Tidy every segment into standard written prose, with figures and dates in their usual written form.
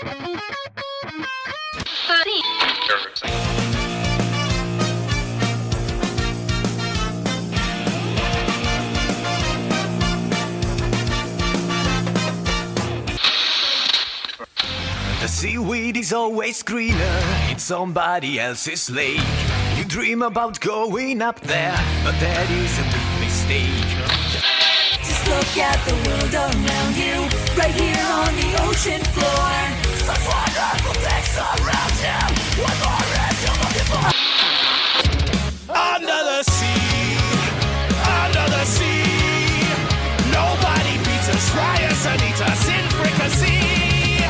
The seaweed is always greener in somebody else's lake. You dream about going up there, but that is a big mistake. Just look at the world around you, right here on the ocean floor. Such wonderful things around you. What more is you looking for? Under the sea, nobody beats us, fries and eat us in fricassee.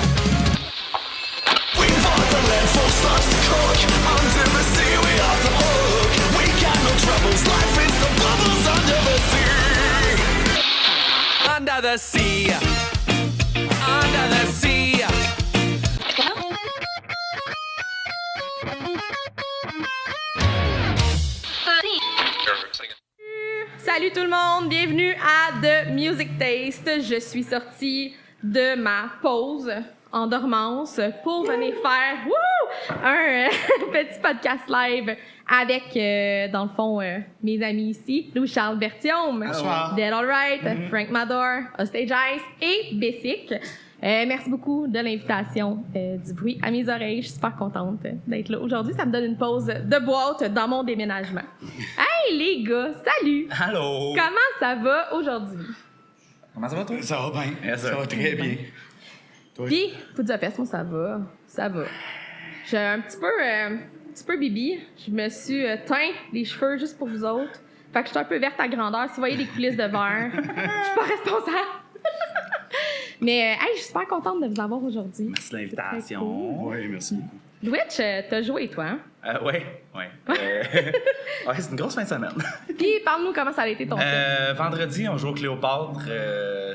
We fought the land for such to cook. Under the sea, we are the hook. We got no troubles, life is the bubbles under the sea. Under the sea, under the sea. Salut tout le monde, bienvenue à The Music Taste. Je suis sortie de ma pause en dormance pour venir faire un petit podcast live avec, dans le fond, mes amis ici, Louis-Charles Berthiaume, Dead All Right, Frank Mador, Hostage Ice et Bessic. Merci beaucoup de l'invitation, du bruit à mes oreilles. Je suis super contente d'être là aujourd'hui. Ça me donne une pause de boîte dans mon déménagement. Hey les gars, salut! Allô! Comment ça va aujourd'hui? Comment ça va, toi? Ça va bien. Yes, Ça va très bien. Puis, Budapest, moi, ça va. Ça va. J'ai un petit peu bibi. Je me suis teint les cheveux juste pour vous autres. Fait que je suis un peu verte à grandeur. Si vous voyez des coulisses de verre, je suis pas responsable. Mais, hey, je suis super contente de vous avoir aujourd'hui. Merci de l'invitation. Cool. Oui, merci beaucoup. Louis, t'as joué, toi, hein? Ouais. Ouais, c'est une grosse fin de semaine. Puis, parle-nous comment ça a été ton film. Vendredi, on joue au Cléopâtre.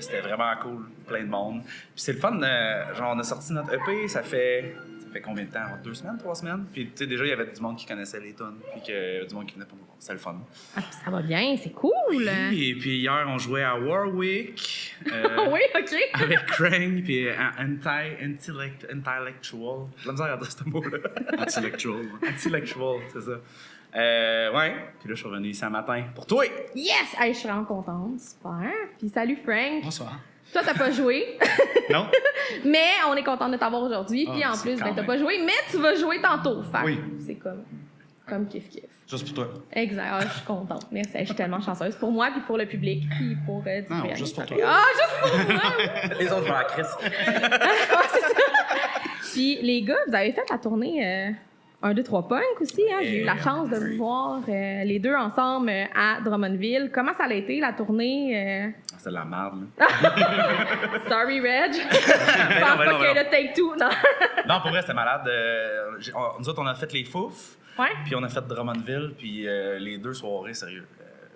C'était vraiment cool. Plein de monde. Puis c'est le fun. Genre, on a sorti notre EP, ça fait combien de temps? 2 semaines, 3 semaines? Puis, tu sais, déjà, il y avait du monde qui connaissait les tunes. Puis qu'il y avait du monde qui venait pour nous voir. C'était le fun. Ah, ça va bien, c'est cool! Et puis hier, on jouait à Warwick. Oui, OK. Avec Krang, puis Intellectual. J'ai la misère à dire ce mot-là. Intellectual. Intellectual, c'est ça. Ouais. Puis là, je suis revenu ici un matin pour toi. Yes! Hey, je suis vraiment contente. Super. Puis salut, Frank. Bonsoir. Toi, t'as pas joué. Non? Mais on est content de t'avoir aujourd'hui. Puis en c'est plus, quand t'as même. pas joué, mais tu vas jouer tantôt. Fait que Oui. c'est comme kiff-kiff. Juste pour toi. Exact. Ah, je suis contente. Merci. Je suis tellement chanceuse. Pour moi, puis pour le public, puis pour du Non, bien. juste pour toi. Ah, juste pour moi! Les autres, je vais à Chris. Ouais, c'est ça. Puis les gars, vous avez fait la tournée 1, 2, 3 Punk aussi. Hein? J'ai eu la chance de vous voir les deux ensemble à Drummondville. Comment ça a été, la tournée? C'est de la merde, là. Sorry, Reg. Je pense pas qu'il y ait le take-two, non? Non, pour vrai, c'était malade. Nous autres, on a fait les Fouf. Ouais. Puis on a fait Drummondville. Puis les 2 soirées, sérieux.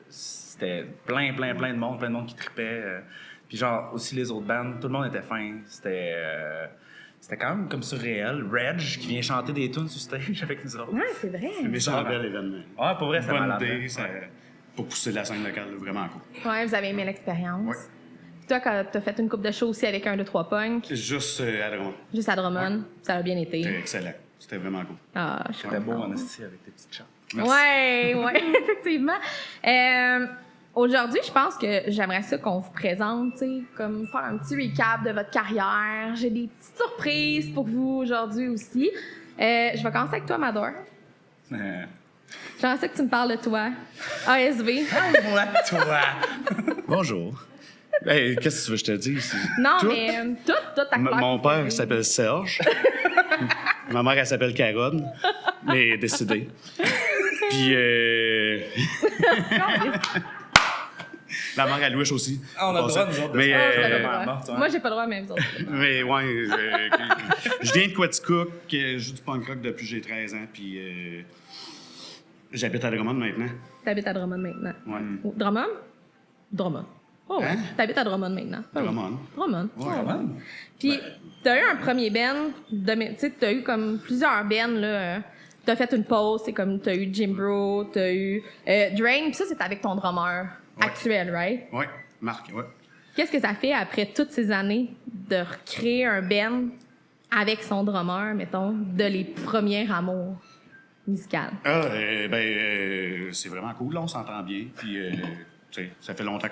C'était plein de monde qui tripait. Puis genre, aussi les autres bandes, tout le monde était fin. C'était quand même comme surréel. Reg, qui vient chanter des tunes sur stage avec nous autres. Ouais, c'est vrai. Un méchant bel événement. Ouais, pour vrai, c'était Bonne malade. idée, hein. ça, pour pousser la scène locale, vraiment cool. Ouais, vous avez aimé l'expérience. Ouais. Puis toi, quand t'as fait une coupe de show aussi avec 1, 2, 3 Punk, Juste à Drummond. juste à Drummond, ça a bien été. C'était excellent. C'était vraiment cool. Ah, je suis C'était beau contente. en esti avec tes petites chants. Merci. Ouais, effectivement. Aujourd'hui, je pense que j'aimerais ça qu'on vous présente, tu sais, comme faire un petit recap de votre carrière. J'ai des petites surprises pour vous aujourd'hui aussi. Je vais commencer avec toi, Mador. J'aimerais ça que tu me parles de toi. ASV. Parle-moi de toi. Bonjour. Hey, qu'est-ce que tu veux que je te dise? Non, Tout. mais toute ta carrière. Mon père il s'appelle Serge. Ma mère, elle s'appelle Caronne. Mais elle est décédée. Puis, la mère à Louis aussi. On a le droit, nous autres. Mais, Ah, vous avez le mort, droit. toi. Moi, j'ai pas le droit, mais vous autres. mais ouais, je viens de Quaticook, je joue du punk rock depuis que j'ai 13 ans, puis j'habite à Drummond maintenant. T'habites à Drummond maintenant. Ouais. Oh, Drummond? Drummond. Oh, Hein? t'habites à Drummond maintenant. Ah oui. Drummond. Drummond. Ouais, Oh. Drummond. Puis, t'as eu un premier band, tu sais, t'as eu comme plusieurs bands, là. T'as fait une pause, c'est comme, t'as eu Jim Bro, t'as eu Drain, puis ça, c'est avec ton drummer actuel, right? Ouais, Marc, ouais. Qu'est-ce que ça fait après toutes ces années de recréer un band avec son drummer, mettons, de les premiers amours musicales? C'est vraiment cool, là, on s'entend bien. Puis, tu sais, ça fait longtemps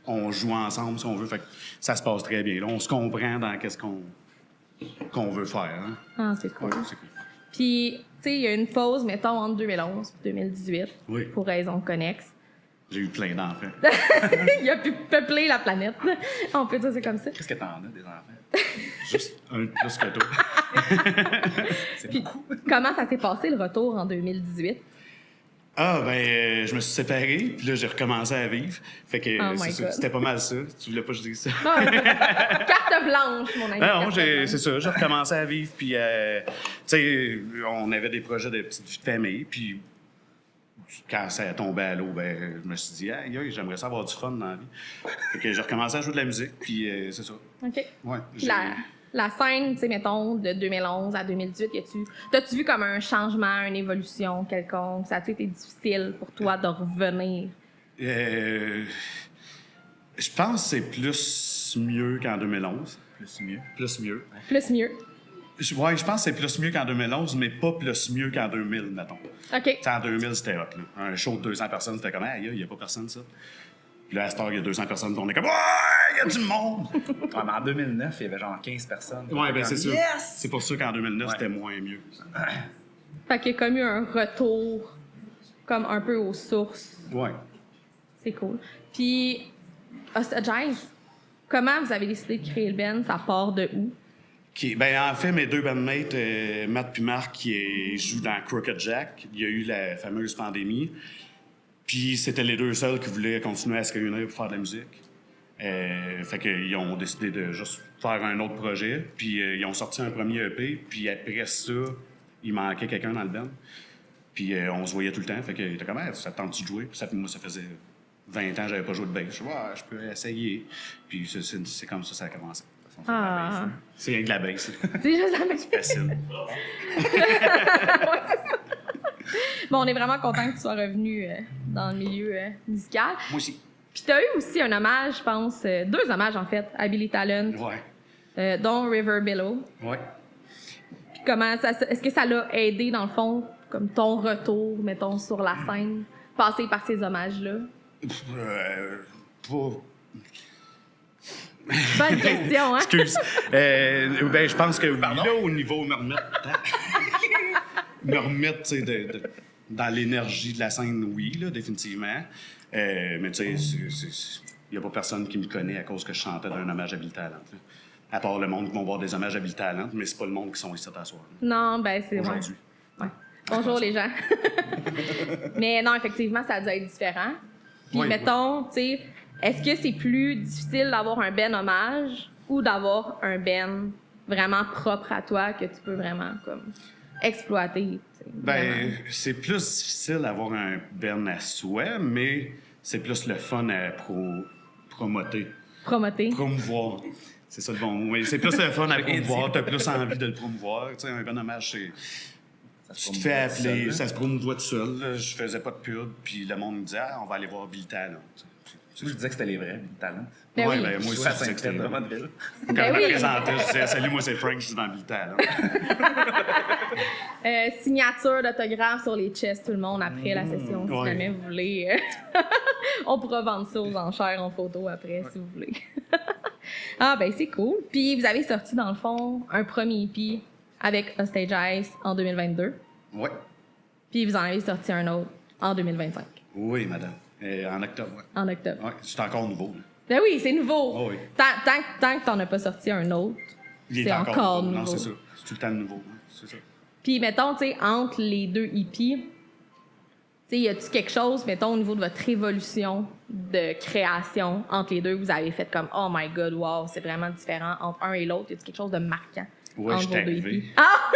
qu'on joue ensemble, si on veut. Fait que ça se passe très bien. Là, on se comprend dans qu'est-ce qu'on veut faire. Hein? Ah, c'est cool. Ouais, c'est cool. Puis, tu sais, il y a une pause, mettons, entre 2011 et 2018, Oui. pour raisons connexes. J'ai eu plein d'enfants. Il a pu peupler la planète. On peut dire ça comme ça. Qu'est-ce que t'en as, des enfants? Juste un de plus que toi. C'est Puis, beaucoup. comment ça s'est passé le retour en 2018? Je me suis séparé, puis là, j'ai recommencé à vivre. Fait que Oh my c'est ça, God. c'était pas mal ça. Tu voulais pas que je dise ça? Non, carte blanche, mon ami. Non, carte blanche. c'est ça. J'ai recommencé à vivre, puis, tu sais, on avait des projets de petite vie de famille, puis quand ça a tombé à l'eau, je me suis dit, aïe, j'aimerais ça avoir du fun dans la vie. Fait que j'ai recommencé à jouer de la musique, puis c'est ça. OK. Ouais, Puis la scène, tu sais, mettons, de 2011 à 2018, t'as-tu vu comme un changement, une évolution quelconque? Ça a-tu été difficile pour toi de revenir? Je pense que c'est plus mieux qu'en 2011. Plus mieux. Plus mieux. Plus mieux. Je pense que c'est plus mieux qu'en 2011, mais pas plus mieux qu'en 2000, mettons. OK. T'sais, en 2000, c'était hot. Là. Un show de 200 personnes, c'était comme, il n'y a pas personne, ça. Puis là, à cette heure, il y a 200 personnes, puis on est comme, ouais, il y a du monde! Ouais, mais en 2009, il y avait genre 15 personnes. Ouais, ben c'est sûr. Yes! C'est pour ça qu'en 2009, Ouais. c'était moins mieux. Fait qu'il y a comme eu un retour, comme un peu aux sources. Ouais. C'est cool. Puis, Hostagize, comment vous avez décidé de créer le band? Ça part de où? En fait, mes deux bandmates, Matt puis Marc, qui jouent dans Crooked Jack, il y a eu la fameuse pandémie. Puis c'était les deux seuls qui voulaient continuer à se réunir pour faire de la musique. Fait qu'ils ont décidé de juste faire un autre projet. Puis ils ont sorti un premier EP. Puis après ça, il manquait quelqu'un dans le band. Puis on se voyait tout le temps. Fait qu'il était comme, ça te tente de jouer? Puis moi, ça faisait 20 ans que j'avais pas joué de bass. Je dis, je peux essayer. Puis c'est comme ça a commencé. Ah. C'est rien que de la bass. C'est juste la même Facile. Bon, on est vraiment content que tu sois revenu dans le milieu musical. Moi aussi. Puis t'as eu aussi un hommage, je pense, 2 hommages en fait, à Billy Talent, Ouais. dont River Below. Ouais. Puis comment ça, est-ce que ça l'a aidé dans le fond, comme ton retour, mettons, sur la scène, passer par ces hommages-là? Pas... Bonne question, hein? Excuse. Je pense que oui, là, au niveau me remettre, tu sais, dans l'énergie de la scène, oui, là, définitivement. Mais tu sais, il n'y a pas personne qui me connaît à cause que je chantais d'un hommage à Billy Talent. Là. À part le monde qui vont voir des hommages à Billy Talent, mais c'est pas le monde qui sont ici à soir. Non, ben c'est vrai. Aujourd'hui. Ouais. Bonjour les gens. Mais non, effectivement, ça a dû être différent. Puis Oui, mettons, tu sais, est-ce que c'est plus difficile d'avoir un ben hommage ou d'avoir un ben vraiment propre à toi que tu peux vraiment comme exploiter? Vraiment? C'est plus difficile d'avoir un band à soi, mais c'est plus le fun à promoter. Promoter. Promouvoir. C'est ça le bon mot. Mais c'est plus le fun à promouvoir. T'as plus envie de le promouvoir. Tu sais, un bon hommage, c'est... Tu te fais appeler, ça se promouvoit tout seul. Là. Je faisais pas de pub, puis le monde me disait « on va aller voir Billy Talent. » Moi, je disais que c'était les vrais, Billy Talent. Ben Ouais, oui. moi Je aussi, jouais à je disais que c'était Sainte-Claire de vrai. Motteville. Quand Ben je me oui. présentais, je disais « Salut, moi c'est Frank, je suis dans Billy Talent. » Signature d'autographe sur les chests, tout le monde, après la session, si Ouais. jamais vous voulez. On pourra vendre ça aux enchères en photo après, si vous voulez. Ah, ben c'est cool. Puis vous avez sorti, dans le fond, un premier EP avec Hostagize en 2022. Ouais. Puis vous en avez sorti un autre en 2025, Oui, madame. En octobre, ouais. en octobre. Ouais, c'est encore nouveau. Là. Ben oui, c'est nouveau. Oh oui. Tant que t'en as pas sorti un autre, Il est c'est encore nouveau. Non, c'est ça. C'est tout le temps nouveau. Hein. C'est ça. Puis, mettons, tu sais, entre les deux hippies, tu sais, y a-tu quelque chose, mettons, au niveau de votre évolution de création entre les deux, vous avez fait comme, oh my god, wow, c'est vraiment différent entre un et l'autre? Y a-tu quelque chose de marquant? Ouais, entre j'étais vos deux arrivé. hippies? Ah!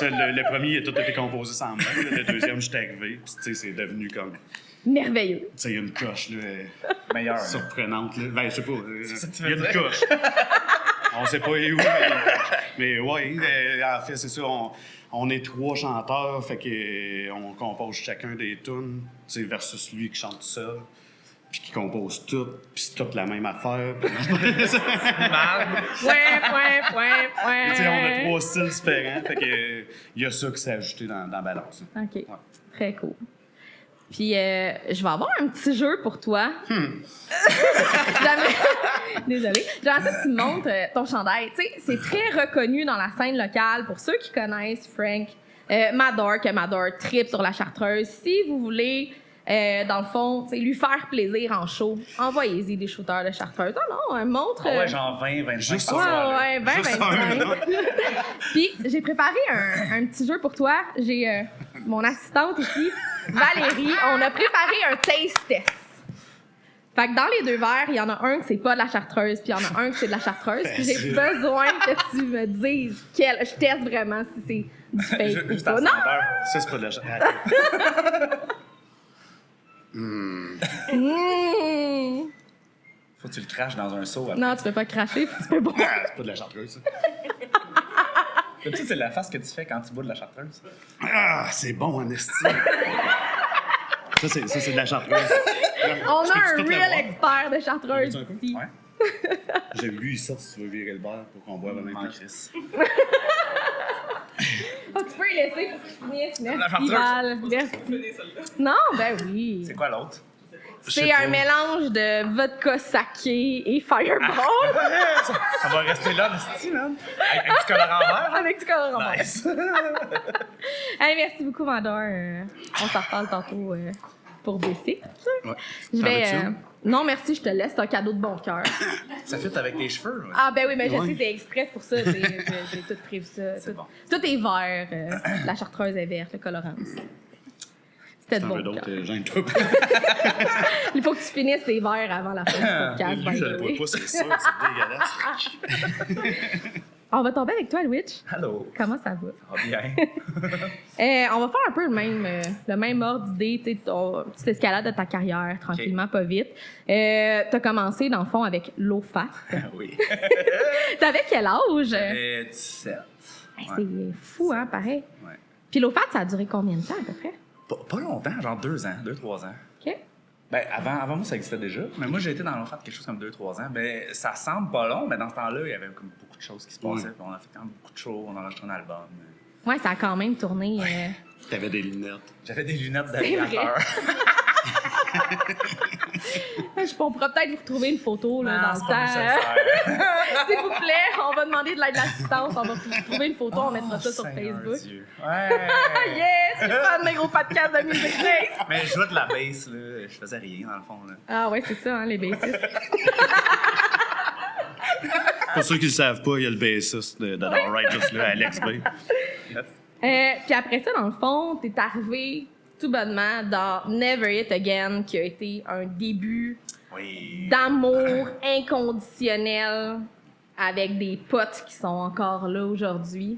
Le premier, il a tout été composé sans moi. Là. Le deuxième, j'étais arrivé. Puis, tu sais, c'est devenu comme. Merveilleux. Tu sais, il y a une coche, là. Meilleur. Surprenante, là. Ben, je sais pas. ça que tu Il y a veux une dire? coche. On sait pas où, mais ouais, en fait, c'est ça. On est 3 chanteurs, fait que on compose chacun des tunes, tu sais, versus lui qui chante seul. puis qui composent tout, puis c'est toute la même affaire. Ouais. Tu sais, on a 3 styles différents, fait que il y a ça qui s'est ajouté dans la balance. OK. Ouais. Très cool. Puis, je vais avoir un petit jeu pour toi. Désolée. J'aimerais ça que tu me montres ton chandail. Tu sais, c'est très reconnu dans la scène locale. Pour ceux qui connaissent Frank Mador, que Mador tripe sur la Chartreuse. Si vous voulez, dans le fond, tu sais, lui faire plaisir en show, envoyez-y des shooters de Chartreuse. Non, montre... Ouais, genre 20, 25 Juste par ça. soir, là. Ouais, 20, Juste 25. Puis, j'ai préparé un petit jeu pour toi. J'ai mon assistante ici, Valérie. On a préparé un taste test. Fait que dans les 2 verres, il y en a un que c'est pas de la Chartreuse, puis il y en a un que c'est de la Chartreuse. Puis j'ai besoin que tu me dises quel. Je teste vraiment si c'est du fake ou Juste à pas. Non! senteur. Ça, c'est pas de la Mmh. Faut que tu le craches dans un seau. Non, tu peux pas cracher, puis tu peux boire. C'est pas de la chartreuse, ça. Tu sais, c'est la face que tu fais quand tu bois de la chartreuse. Ah, c'est bon en esti. Ça, c'est de la chartreuse. On Je a peux-tu un tout le real voir? expert de Chartreuse Veux-tu un peu? ici. Ouais. J'ai lu ici si tu veux virer le verre pour qu'on boive en même En temps. crise. Ah, tu peux y laisser pour qu'il finisse. La Merci, Chartreuse. Val. Merci. Non, ben oui. C'est quoi l'autre? C'est un mélange de vodka saké et fireball Ça va rester là, le style, man. Avec un petit colorant vert. avec du colorant vert. Nice. Hey, merci beaucoup, Mandor. On s'en reparle tantôt pour baisser. Ouais. Je T'en vais. veux-tu? Non, merci, je te laisse. C'est un cadeau de bon cœur. Ça fit avec tes cheveux. Ouais. Ah, ben oui, mais je Ouais. sais, c'est express pour ça. J'ai tout prévu ça. C'est Tout, bon. tout est vert. La chartreuse est verte, le colorant aussi. C'était de T'en veux bon d'autres, cœur. gêne-toi pas. Il faut que tu finisses tes verres avant la fin du podcast. Lui, by je the le way. vois pas, c'est sûr, c'est dégueulasse. On va tomber avec toi, Louis. Allô. Comment ça va? Ah, bien. On va faire un peu le même ordre d'idée, tu sais, ton petite escalade de ta carrière, tranquillement, pas vite. T'as commencé, dans le fond, avec l'OFAT. Oui. T'avais quel âge? 17. Hey, Ouais. c'est fou, hein, pareil. Ouais. Puis l'OFAT, ça a duré combien de temps, à peu près? Pas longtemps, genre 2 ans, 2-3 ans. OK? Ben, avant moi, ça existait déjà. Mais moi, j'ai été dans l'enfant quelque chose comme 2-3 ans. Ben, ça semble pas long, mais dans ce temps-là, il y avait comme beaucoup de choses qui se passaient. Puis on a fait quand même beaucoup de shows, on a enregistré un album. Ouais, ça a quand même tourné. T'avais des lunettes. J'avais des lunettes vrai. d'aviateur. On pourra peut-être vous retrouver une photo là, Non, dans c'est le pas temps. nécessaire. S'il vous plaît, on va demander de l'aide d'assistance. On va vous trouver une photo, on mettra ça sur Seigneur Facebook. Dieu. Ouais. Yes! C'est le fun de mes gros podcasts de Music Place. Mais je jouais de la bass, là. Je faisais rien, dans le fond, là. Ah ouais, c'est ça, hein, les bassistes. Pour ceux qui le savent pas, il y a le bassiste de The Right juste là, Alex B. Puis après ça, dans le fond, t'es arrivé tout bonnement dans Never It Again, qui a été un début Oui. d'amour inconditionnel avec des potes qui sont encore là aujourd'hui.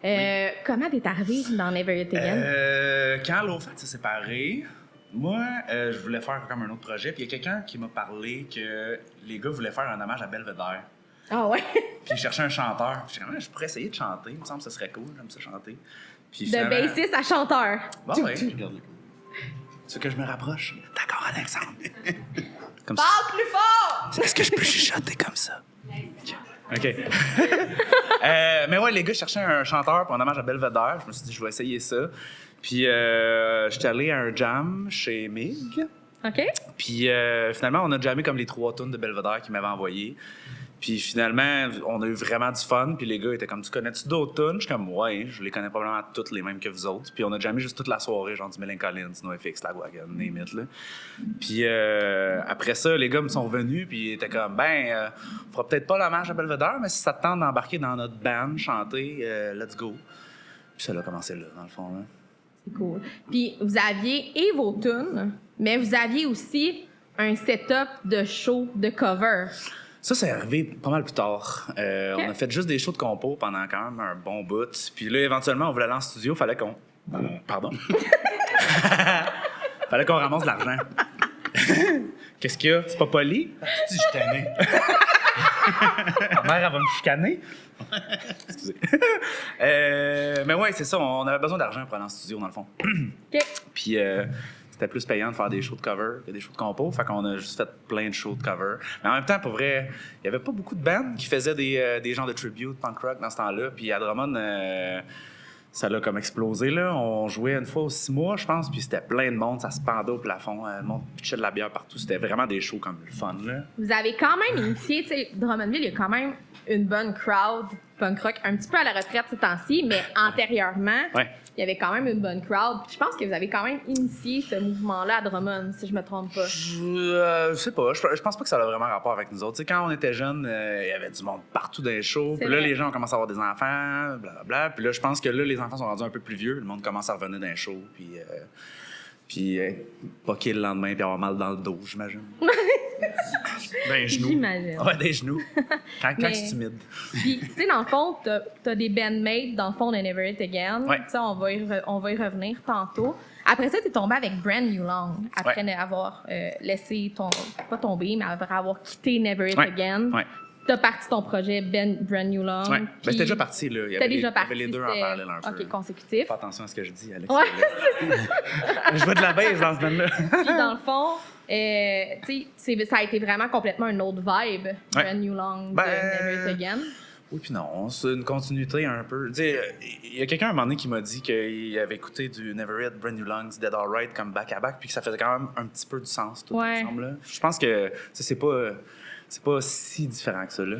Comment t'es arrivé dans Never It Again? Quand l'OFAT s'est séparé, moi, je voulais faire comme un autre projet. Puis il y a quelqu'un qui m'a parlé que les gars voulaient faire un hommage à Belvedere. Ah ouais? Puis ils cherchaient un chanteur. Puis j'ai dit, je pourrais essayer de chanter. Il me semble que ce serait cool. J'aime ça chanter. Puis De finalement- bassiste à chanteur. Bon, ouais. Tu veux que je me rapproche? D'accord, Alexandre. Comme ça. Parle plus fort! Est-ce que je peux chuchoter comme ça? OK. Mais ouais, les gars cherchaient un chanteur pour un hommage à Belvedere. Je me suis dit, je vais essayer ça. Puis, j'étais allé à un jam chez Mig. OK? Puis, finalement, on a jammé comme les 3 tunes de Belvedere qu'ils m'avaient envoyées. Puis, finalement, on a eu vraiment du fun. Puis, les gars étaient comme, tu connais-tu d'autres tunes? Je suis comme, ouais, je les connais probablement toutes les mêmes que vous autres. Puis, on a jammé juste toute la soirée, genre du Millencolin, du NoFX, Lagwagon, name it, là. Puis, après ça, les gars me sont revenus. Puis, ils étaient comme, on fera peut-être pas l'hommage à Belvedere, mais si ça te tente d'embarquer dans notre band, chanter, let's go. Puis, ça a commencé là, dans le fond, là. C'est cool. Puis vous aviez et vos tunes, mais vous aviez aussi un setup de show de cover. Ça, c'est arrivé pas mal plus tard. On a fait juste des shows de compo pendant quand même un bon bout. Puis là, éventuellement, on voulait aller en studio, fallait qu'on... Pardon. Fallait qu'on ramasse de l'argent. Qu'est-ce qu'il y a? C'est pas poli? Si je t'aimais. Ta mère, elle va me chicaner. Excusez. Mais ouais, c'est ça. On avait besoin d'argent pour aller en studio, dans le fond. OK. Puis c'était plus payant de faire des shows de cover que des shows de compo. Fait qu'on a juste fait plein de shows de cover. Mais en même temps, pour vrai, il y avait pas beaucoup de bands qui faisaient des genres de tribute punk rock dans ce temps-là. Puis à Drummond, ça l'a comme explosé, là. On jouait une fois aux 6 mois, je pense, puis c'était plein de monde, ça se pendait au plafond, le monde pitchait de la bière partout. C'était vraiment des shows comme le fun, là. Vous avez quand même initié, tu sais, Drummondville, il y a quand même une bonne crowd punk rock, un petit peu à la retraite ces temps-ci, mais antérieurement, Ouais. il y avait quand même une bonne crowd. Puis je pense que vous avez quand même initié ce mouvement-là à Drummond, si je me trompe pas. Je sais pas, je pense pas que ça a vraiment rapport avec nous autres. Tu sais, quand on était jeunes, il y avait du monde partout dans les shows. C'est Puis là, vrai. les gens ont commencé à avoir des enfants, blablabla. Puis là, je pense que là, les enfants sont rendus un peu plus vieux. Le monde commence à revenir dans les shows. Puis poquer le lendemain puis avoir mal dans le dos, j'imagine. Ben, genoux. J'imagine. Ouais, des genoux. Quand Mais- c'est timide. Puis, tu sais, dans le fond, t'as des bandmates, dans le fond, de Never It Again. Ouais. Tu sais, on va y revenir tantôt. Après ça, t'es tombé avec Brand New Long, après avoir laissé pas tomber, mais après avoir quitté Never It Ouais. Again. Ouais. T'as parti ton projet Brand New Long. Ouais. puis Ben, c'était déjà parti, là. Il y C'était avait déjà il y parti. avait les deux en c'était- parallèle un peu. OK, consécutif. Fais attention à ce que je dis, Alex. Ouais, Je vois de la baisse dans ce band-là. puis dans le fond, tu sais, ça a été vraiment complètement une autre vibe, Brand New Long de Ben, Never It Again. Oui, puis non, c'est une continuité un peu. Tu sais, il y a quelqu'un à un moment donné qui m'a dit qu'il avait écouté du Never It, Brand New Lungs, Dead Alright comme back-à-back, puis que ça faisait quand même un petit peu du sens tout Ouais. ensemble. Là. Je pense que ça, c'est pas si différent que ça, là.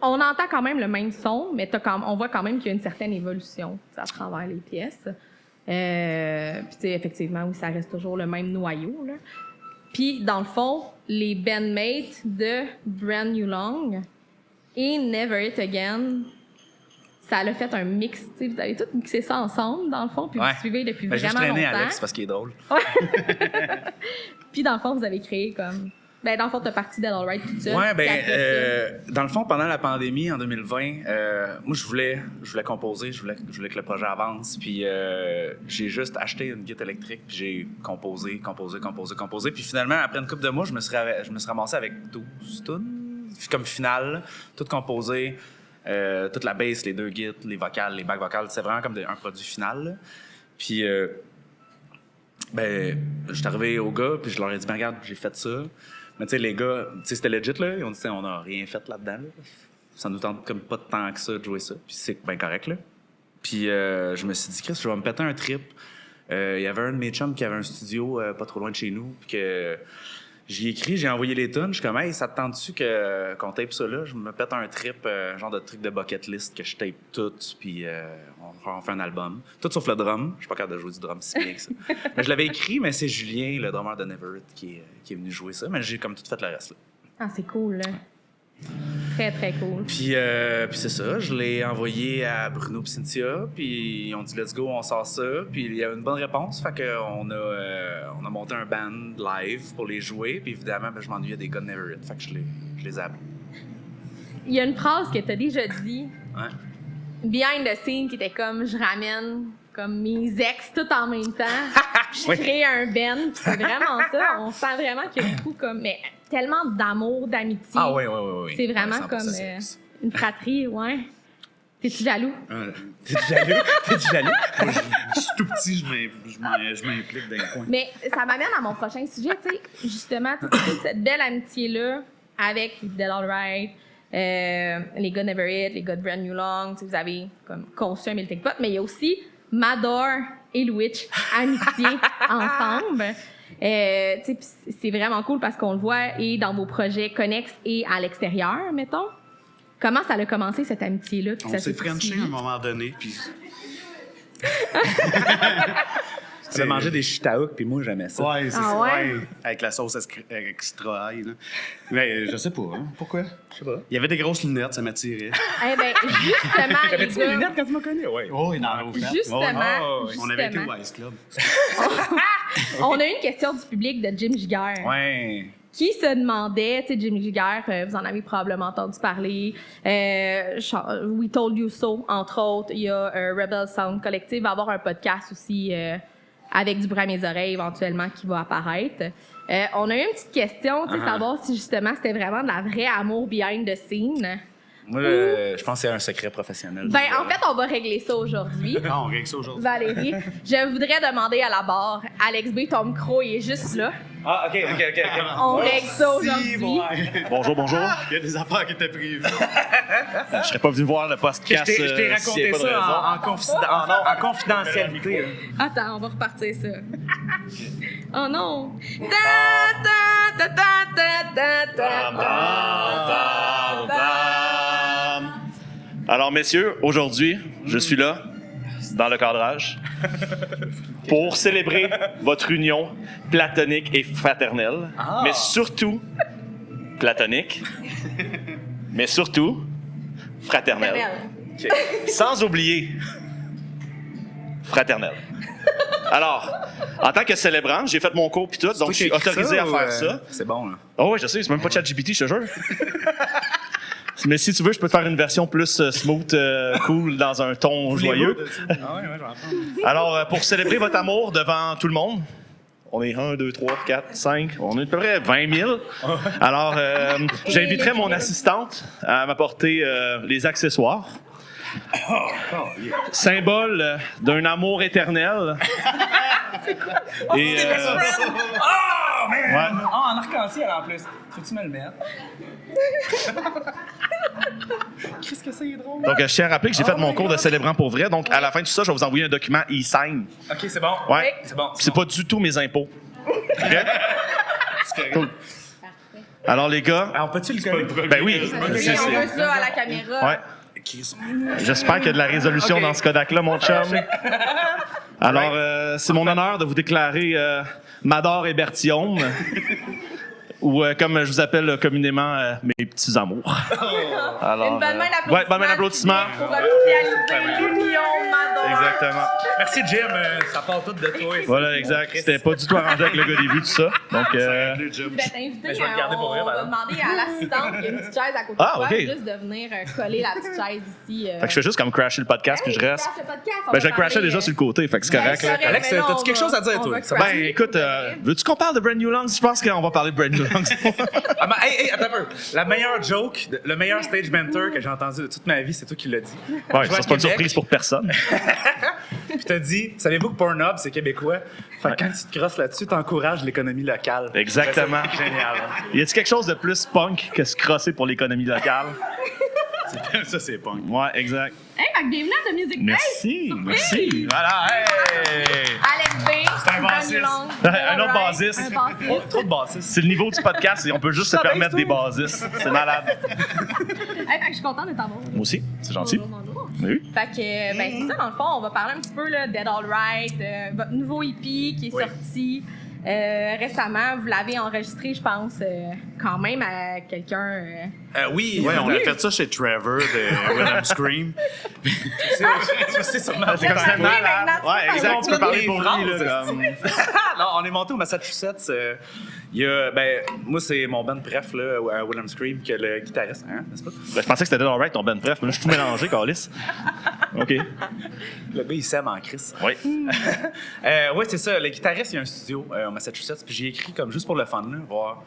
On entend quand même le même son, mais on voit quand même qu'il y a une certaine évolution à travers les pièces. Puis, tu sais, effectivement, oui, ça reste toujours le même noyau. Là. Puis, dans le fond, les bandmates de Brand New Long et Never It Again, ça a fait un mix. Tu sais, vous avez tous mixé ça ensemble, dans le fond, puis Ouais. vous suivez depuis Ben, juste vraiment traîner longtemps. Alex parce qu'il est drôle. Puis, dans le fond, vous avez créé comme... Ben, dans le fond, t'as parti Dead Alright tout seul. Ouais, Puis après dans le fond, pendant la pandémie en 2020, moi, je voulais composer, je voulais que le projet avance. Puis j'ai juste acheté une guitare électrique, puis j'ai composé. Puis finalement, après une couple de mois, je me suis ramassé avec 12 tunes, comme finale, tout composé, toute la bass, les deux guitares, les vocales, les back vocales. C'est vraiment comme un produit final. Là. Puis je suis arrivé aux gars, puis je leur ai dit, ben regarde, j'ai fait ça. Mais tu sais, les gars, tu sais, c'était legit, là. Ils ont dit, on n'a rien fait là-dedans, là. Ça nous tente comme pas de temps que ça de jouer ça. Puis c'est bien correct, là. Puis je me suis dit, Chris, je vais me péter un trip. Il y avait un de mes chums qui avait un studio pas trop loin de chez nous. Puis que j'y ai écrit, j'ai envoyé les tunes. Je suis comme, hey, ça te tente-tu qu'on tape ça là? Je me pète un trip, genre de truc de bucket list que je tape tout. Puis on fait un album. Tout sauf le drum. Je suis pas capable de jouer du drum si bien que ça. Mais je l'avais écrit, mais c'est Julien, le drummer de Never It, qui est venu jouer ça. Mais j'ai comme tout fait le reste, là. Ah, c'est cool, là. Très, très cool. Puis c'est ça, je l'ai envoyé à Bruno et Cynthia, puis ils ont dit « Let's go, on sort ça », puis il y a eu une bonne réponse, fait qu'on a monté un band live pour les jouer, puis évidemment, je m'ennuyais des gars de Never It, fait que je les ai appelés. Il y a une phrase que t'as déjà dit, Ouais. behind the scene, qui était comme « Je ramène comme mes ex tout en même temps, je Oui. crée un band », puis c'est vraiment ça. On sent vraiment qu'il y a beaucoup comme... Mais tellement d'amour, d'amitié. Ah oui. C'est vraiment 100%, comme c'est- une fratrie, ouais. T'es-tu jaloux? T'es-tu jaloux? T'es-tu jaloux? Je suis tout petit, je m'implique dans le coin. Mais ça m'amène à mon prochain sujet, tu sais, justement, toute cette belle amitié-là avec les Dead Alright, les gars de Never It, les gars de Brand New Long, tu sais, vous avez comme conçu un melting pot, mais il y a aussi Mador et Lwitch, amitié ensemble. Tu sais, puis c'est vraiment cool parce qu'on le voit et dans vos projets connexes et à l'extérieur, mettons. Comment ça a commencé, cette amitié-là? puis On ça s'est s'est frenché poursuivi? à un moment donné, puis Tu as mangé des shitaouk, puis moi, j'aimais ça. ouais, c'est Ah ça, ouais? ouais, avec la sauce extra high, là. Mais je sais pas, hein, pourquoi? Je sais pas. Il y avait des grosses lunettes, ça m'attirait. Eh bien, justement, les T'avais-tu des gars, lunettes quand tu m'as connu? Ouais. Oh, et dans nos fêtes. Justement, Ouais. On avait été justement. au Ice Club. on a eu une question du public de Jim Giguère. Ouais. Qui se demandait, tu sais, Jim Giguère, vous en avez probablement entendu parler, We Told You So, entre autres, il y a Rebel Sound Collective, va avoir un podcast aussi avec du bruit à mes oreilles éventuellement qui va apparaître. On a eu une petite question, tu sais, savoir si justement c'était vraiment de la vraie amour behind the scene Moi, je pense que c'est un secret professionnel. Ben, en fait, on va régler ça aujourd'hui. Ah, on règle ça aujourd'hui. Valérie, je voudrais demander à la barre, Alex B, ton micro il est juste là. Ah, OK. On règle ça aujourd'hui. Bonjour. Il y a des affaires qui étaient prévues. Je serais pas venu voir le podcast. Je t'ai s'il y raconté a pas de raison. ça en confidentialité. Attends, on va repartir ça. Oh non! Ta, ta, ta, ta, ta, ta, ta. Alors, messieurs, aujourd'hui, je suis là, dans le cadrage, pour célébrer votre union platonique et fraternelle, mais surtout platonique, mais surtout fraternelle. Sans oublier fraternelle. Alors, en tant que célébrant, j'ai fait mon cours puis tout, donc je suis autorisé à faire ça. C'est bon, là. Oh oui, je sais, c'est même pas ChatGPT, je te jure. Mais si tu veux, je peux te faire une version plus smooth, cool, dans un ton joyeux. Ah ouais, je vais apprendre. Alors, pour célébrer votre amour devant tout le monde, on est 1, 2, 3, 4, 5, on est à peu près 20 000. Alors, j'inviterai mon assistante à m'apporter les accessoires. Symbole d'un amour éternel. Et, Oh, man! Ouais. Ah, en arc-en-ciel en plus. Faut-tu me le mettre? Qu'est-ce que c'est drôle? donc, je tiens à rappeler que j'ai fait mon cours de célébrant pour vrai. Donc, à la fin de tout ça, je vais vous envoyer un document e-sign. OK, c'est bon. Ouais. C'est bon. C'est pas du tout mes impôts. OK? Cool. Alors, les gars, Alors, peux-tu le coller? ben oui. On veut ça à la caméra. Ouais. J'espère qu'il y a de la résolution dans ce Kodak-là, mon chum. Alors, c'est mon honneur de vous déclarer Mador et Berthiaume, ou comme je vous appelle communément, mes petits amours. Alors, Une bonne main d'applaudissement. ouais, bonne main d'applaudissement. Pour officialiser l'union Mador. Exactement. Merci, Jim. Ça part tout de toi. Voilà, exact. C'était pas du tout arrangé avec le gars début, tout ça. Donc, Ben, t'inviter, Mais je vais le garder pour vrai, on va madame. demander à l'assistante qui a une petite chaise à côté Ah, de toi, ok. juste de venir coller la petite chaise ici. fait que je fais juste comme crasher le podcast, puis je reste. Ben, je le crashais déjà sur le côté, fait que c'est correct. là. Alex, t'as-tu quelque chose à dire, toi? Ben, écoute, veux-tu qu'on parle de Brand New Lungs? Je pense qu'on va parler de Brand New Lungs. Ah, ben, hey, attends un peu. La meilleure joke, le meilleur stage banter que j'ai entendu de toute ma vie, c'est toi qui l'as dit. Ouais, Je vais ça, à c'est pas une Québec, surprise pour personne. Puis t'as dit, savez-vous que Pornhub, c'est québécois? Fait que quand tu te crosses là-dessus, t'encourages l'économie locale. Exactement. C'est génial. Y a-t-il quelque chose de plus punk que se crosser pour l'économie locale? Ça, c'est punk. Ouais, exact. Hey, fait que bienvenue à The Music Merci, Taste. merci. Voilà, hey! Alex B. C'est un bassiste. Un autre bassiste. Un bassiste. Trop de bassistes. C'est le niveau du podcast et on peut juste se Ça permettre baisse, des basistes. C'est malade. Hey, fait que je suis contente d'être en bas. Moi aussi, c'est gentil. Bonjour. Oui. Fait que, ben, c'est ça, dans le fond, on va parler un petit peu là, Dead All Right, votre nouveau EP qui est sorti récemment. Vous l'avez enregistré, je pense, quand même à quelqu'un. Oui, Ouais, on a fait ça chez Trevor de Rhythm Scream. c'est sûrement. C'est comme ça. Oui, maintenant, Ouais, exact. Tu peux parler pour lui, là. comme- Non, on est monté au Massachusetts. Il y a, moi, c'est mon band préf là, à William Scream, que le guitariste, hein, n'est-ce pas? Ben, je pensais que c'était Dead Alright ton Ben Bref, mais là, je suis tout mélangé, Calis. OK. Le gars, il s'aime en crise. Oui. Oui, c'est ça. Le guitariste, il y a un studio au Massachusetts, puis j'ai écrit comme juste pour le fun, là, voir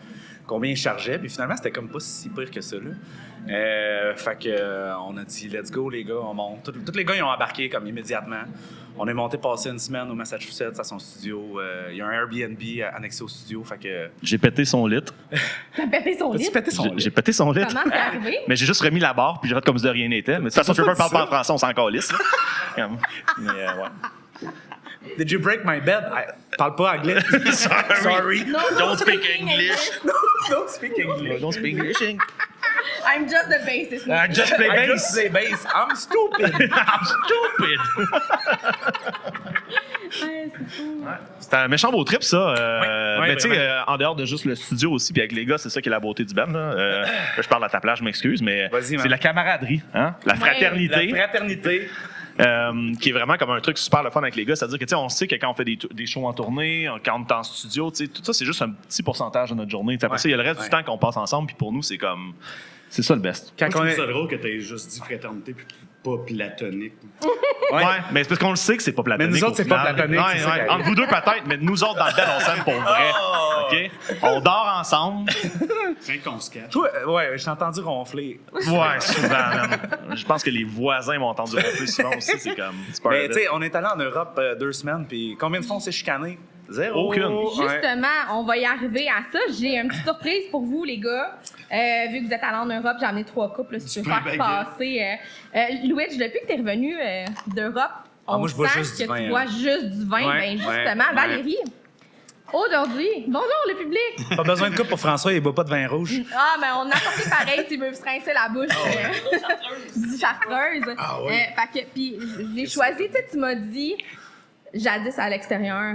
combien il chargeait, puis finalement, c'était comme pas si pire que ça, là. Fait que, on a dit, let's go, les gars, on monte. Tous les gars, ils ont embarqué comme immédiatement. On est monté passer une semaine au Massachusetts à son studio. Il y a un Airbnb annexé au studio, fait que... J'ai pété son lit. T'as pété son lit. As-tu pété son lit? J'ai pété son lit. Comment c'est arrivé? Mais j'ai juste remis la barre, puis j'ai fait comme si de rien n'était. Mais de toute façon, Trevor parle pas en français, on s'en calisse. là. Mais ouais. Did you break my bed? Parle pas anglais. Sorry. No, Don't speak English. Don't speak English. Don't speak English. I'm just the bassist. I just play I bass. just play bass. I'm stupid. I'm stupid. Ouais, c'est fou. C'est un méchant beau trip, ça. Ouais, mais tu sais, vraiment. en dehors de juste le studio aussi, puis avec les gars, c'est ça qui est la beauté du band. Là. Là, je parle à ta place, je m'excuse, mais Vas-y, man. c'est la camaraderie, hein? La fraternité. La fraternité. Qui est vraiment comme un truc super le fun avec les gars. C'est-à-dire que, tu sais, on sait que quand on fait des shows en tournée, quand on est en studio, tu sais, tout ça, c'est juste un petit pourcentage de notre journée. Tu sais, après ça, il y a le reste du temps qu'on passe ensemble, puis pour nous, c'est comme... C'est ça le best. Quand Je on trouve est... ça drôle que t'aies juste dit fraternité puis pas platonique. Ouais, mais c'est parce qu'on le sait que c'est pas platonique. Mais nous autres, au c'est pas final. platonique, Ouais, c'est ça ouais. qui arrive. Entre vous deux, peut-être, mais nous autres, dans le band, on s'aime pour vrai. OK? OK? On dort ensemble. Rien qu'on se cache. Toi, ouais, je t'ai entendu ronfler. Ouais, souvent, man. Je pense que les voisins m'ont entendu ronfler souvent aussi. C'est comme... c'est part Mais of tu it. sais, on est allé en Europe 2 semaines, puis combien de fois on s'est chicané? 0. Aucune. Ouais. Justement, on va y arriver à ça. J'ai une petite surprise pour vous, les gars. Vu que vous êtes allés en Europe, j'ai amené 3 couples. Là, si tu veux pain faire baguette. passer. Louis, depuis que tu es revenu d'Europe, on moi, je bois sent juste que du vin, tu hein. bois juste du vin. Ouais, Ben, justement, ouais, Valérie, aujourd'hui, bonjour le public. Pas besoin de coupe pour François, il boit pas de vin rouge. Ah, mais on a apporté pareil, tu veux se rincer la bouche. Du chartreuse. Ah oui. Fait que, puis, je l'ai choisi, tu sais, tu m'as dit, jadis à l'extérieur.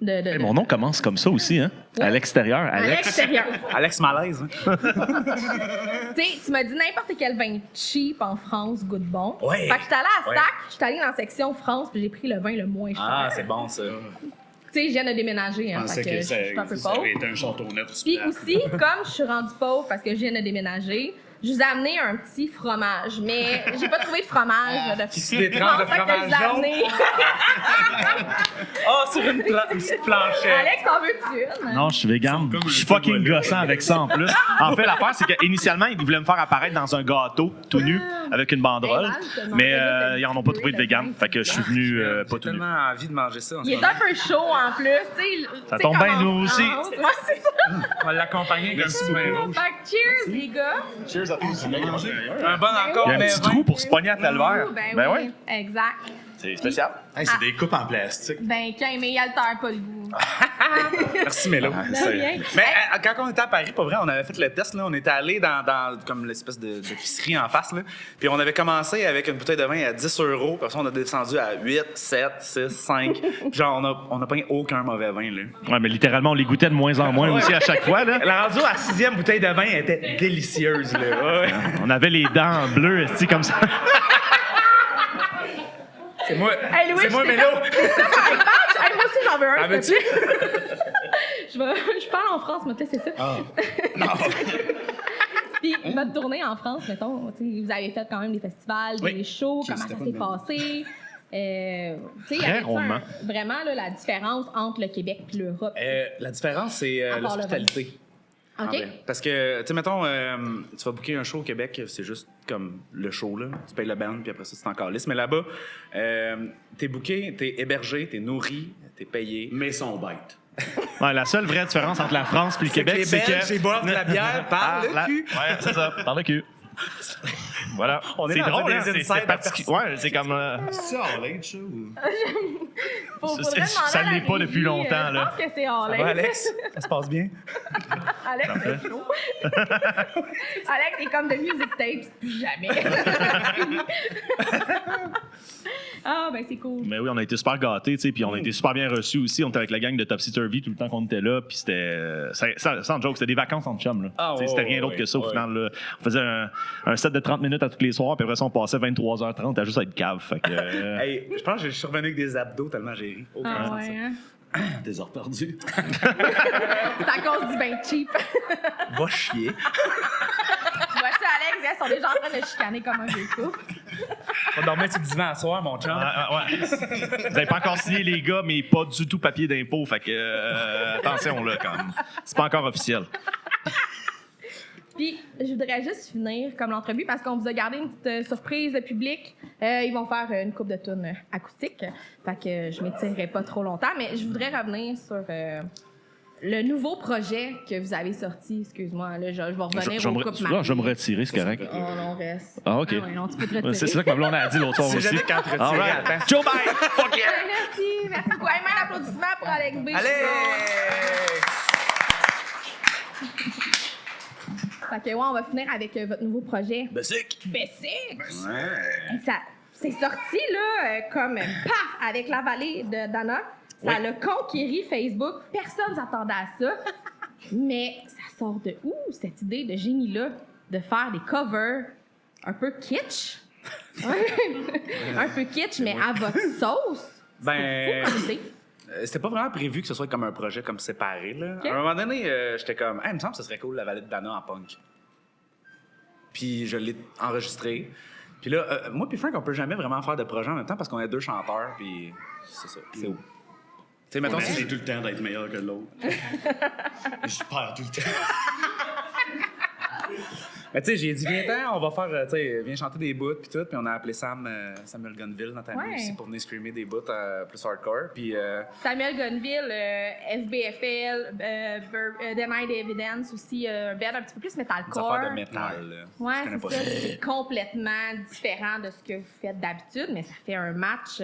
Hey, mon nom commence comme ça aussi, hein? À l'extérieur, À Alex. l'extérieur. Alex Malaise. Hein? Tu sais, tu m'as dit n'importe quel vin cheap en France goûte bon. Ouais. Fait que j'étais allée à Ouais. Sac, j'étais allée dans la section France, puis j'ai pris le vin le moins cher. Ah, c'est bon ça. Tu sais, je viens de déménager, Je hein, pensais fait que que je ça suis un peu ça pauvre. avait été un château neuf. Puis aussi, comme je suis rendue pauvre parce que je viens de déménager, je vous ai amené un petit fromage, mais j'ai pas trouvé de fromage. De Des tranches de C'est pour ça que fromage je l'ai jaune. amené. Ah, sur une petite planchette. Alex, t'en veux-tu une? Non, je suis vegan. comme un Je suis peu fucking volés. gossant avec ça en plus. En fait, l'affaire, c'est qu'initialement, ils voulaient me faire apparaître dans un gâteau tout nu avec une banderole. Hey, Val, je te demandais Mais juste de ils en ont pas trouvé de distribuer vegan. le Fait que je suis venu J'ai pas tout nu. tellement envie de manger ça en ce Il est moment. un peu chaud en plus, tu sais. Ça tu sais, tombe bien, comme en nous aussi. France. Ouais, c'est ça. On va l'accompagner avec un petit vin rouge. Fait que cheers, les gars. Cheers à tous. Un bon encore, Il y a un mais petit 20. trou pour se pogner à tel verre. Ben oui, ouais. exact. C'est spécial. Hey, c'est des coupes en plastique. Ben, quand mais il altère pas le goût. Merci, Mélo. De rien. Mais quand on était à Paris, pour vrai, on avait fait le test. Là, on était allé dans comme l'espèce d'épicerie en face. Là, puis on avait commencé avec une bouteille de vin à 10 €. Puis après ça, on a descendu à 8, 7, 6, 5. Puis genre, on a pas aucun mauvais vin. Là. Ouais, mais littéralement, on les goûtait de moins en moins aussi à chaque fois. Là. La rendue à la 6e bouteille de vin était délicieuse. Là. Ouais. On avait les dents bleues, esti, comme ça. C'est moi, Hey, Louis, c'est moi, je t'ai Mélo. Hey, moi aussi, j'en veux un. Ah, s'il te veux-tu? plaît. Je parle en France, mais tu sais, c'est ça. Ah. Puis, votre tournée en France, mettons, tu sais, vous avez fait quand même des festivals, des Oui. shows, comment ça C'était s'est pas passé? Tu sais, y Très avait-tu rondement. vraiment là, la différence entre le Québec et l'Europe? La différence, c'est À part le l'hospitalité. OK? Ah ben, parce que, tu sais, mettons, tu vas booker un show au Québec, c'est juste comme le show, là. Tu payes le band, puis après ça, c'est encore lisse. Mais là-bas, t'es booké, t'es hébergé, t'es nourri, t'es payé. Mais ils sont bêtes. Ouais, la seule vraie différence entre la France et le Québec, les c'est Belges, que. ils boivent de la bière par le cul. Ouais, c'est ça, par le cul. Voilà. On est C'est dans drôle, des hein? insides C'est de particulier. Ouais, c'est comme. C'est all age, ça? Ou... Faudrait ça, demander ça à la l'est pas depuis régie, longtemps, là. Je pense que c'est all Ça va, Alex? Ça se passe bien? Alex, c'est chaud. Alex est comme de music tapes, plus jamais. Ah, ben c'est cool. Mais oui, on a été super gâtés, tu sais, puis on a été super bien reçus aussi. On était avec la gang de Topsy Turvy tout le temps qu'on était là, puis c'était. Sans joke, c'était des vacances en chum, là. Ah, Tu sais, ouais, c'était rien d'autre ouais, que ça au ouais. final, là. On faisait un set de 30 minutes à tous les soirs, puis après ça, on passait 23h30 à juste être cave. Fait que. Hey, je pense que je suis revenu avec des abdos tellement j'ai ri. Aucun Ah sens. ouais, hein? Des heures perdues. C'est à cause du bain cheap. Va chier. Tu vois-tu, Alex, ils sont déjà en train de chicaner comme un vieux couple. Va dormir sur le divan à soir, mon chum. Ouais. Vous n'avez pas encore signé, les gars, mais pas du tout papier d'impôt. Fait que, attention, là, quand même. C'est pas encore officiel. Puis, je voudrais juste finir comme l'entrevue parce qu'on vous a gardé une petite surprise de public. Ils vont faire une coupe de tunes acoustiques. Fait que je m'étirerai pas trop longtemps, mais je voudrais revenir sur le nouveau projet que vous avez sorti. Excuse-moi, là, je vais revenir au couple Là, je vais me retirer, c'est correct. Oh non, reste. Ah, OK. ouais, non, tu peux te retirer. C'est ça que ma blonde a dit l'autre soir C'est aussi. jamais quand te retirer, All right. attends. Joe, bye! Fuck yeah! Merci beaucoup. Hey, un applaudissement pour Alex B. Allez! Fait que, ouais, on va finir avec votre nouveau projet. Basic! Bessic! Ça, c'est sorti, là, comme paf, avec la vallée de Dana. Ça l'a conquéri Facebook. Personne s'attendait à ça. Mais ça sort de où, cette idée de génie-là, de faire des covers un peu kitsch? Un peu kitsch, mais à votre sauce? Ben, C'est fou comme idée. C'était pas vraiment prévu que ce soit comme un projet comme séparé. Là. Ok. À un moment donné, j'étais comme, hey, il me semble que ce serait cool la vallée de Dana en punk. Puis je l'ai enregistré. Puis là, moi puis Frank, on peut jamais vraiment faire de projet en même temps parce qu'on est deux chanteurs. Puis c'est ça, c'est où? sais, mettons, On si essaie tout le temps d'être meilleur que l'autre. Je perds tout le temps. Mais tu sais, j'ai dit, viens-t'en, on va faire, tu sais, viens chanter des bouts, puis tout. Puis on a appelé Samuel Gunville, notre ami Ouais. aussi, pour venir screamer des bouts plus hardcore. Puis, Samuel Gunville, FBFL, Denied Evidence aussi, un band un petit peu plus des metalcore. affaires de métal. là. Ouais, Je connais c'est pas ça. C'est complètement différent de ce que vous faites d'habitude, mais ça fait un match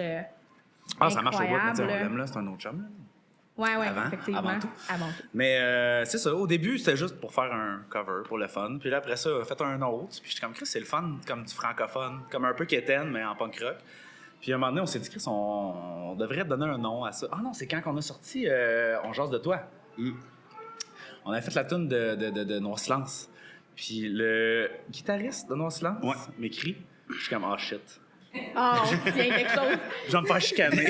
Ah, ça marche au bout, mais tu sais, on incroyable. l'aime là, c'est un autre chum. Là. Ouais, Avant, effectivement. avant tout. Avant tout. Mais c'est ça, au début, c'était juste pour faire un cover, pour le fun. Puis là, après ça, on a fait un autre. Puis j'étais comme, Chris, c'est le fun, comme du francophone, comme un peu Kéten, mais en punk rock. Puis à un moment donné, on s'est dit, Chris, on devrait donner un nom à ça. Ah non, c'est quand qu'on a sorti On jase de toi. On avait fait la tune de Noir Silence. Puis le guitariste de Noir Silence m'écrit. Je suis comme, ah shit. Ah, on tient quelque chose. Je vais me faire chicaner.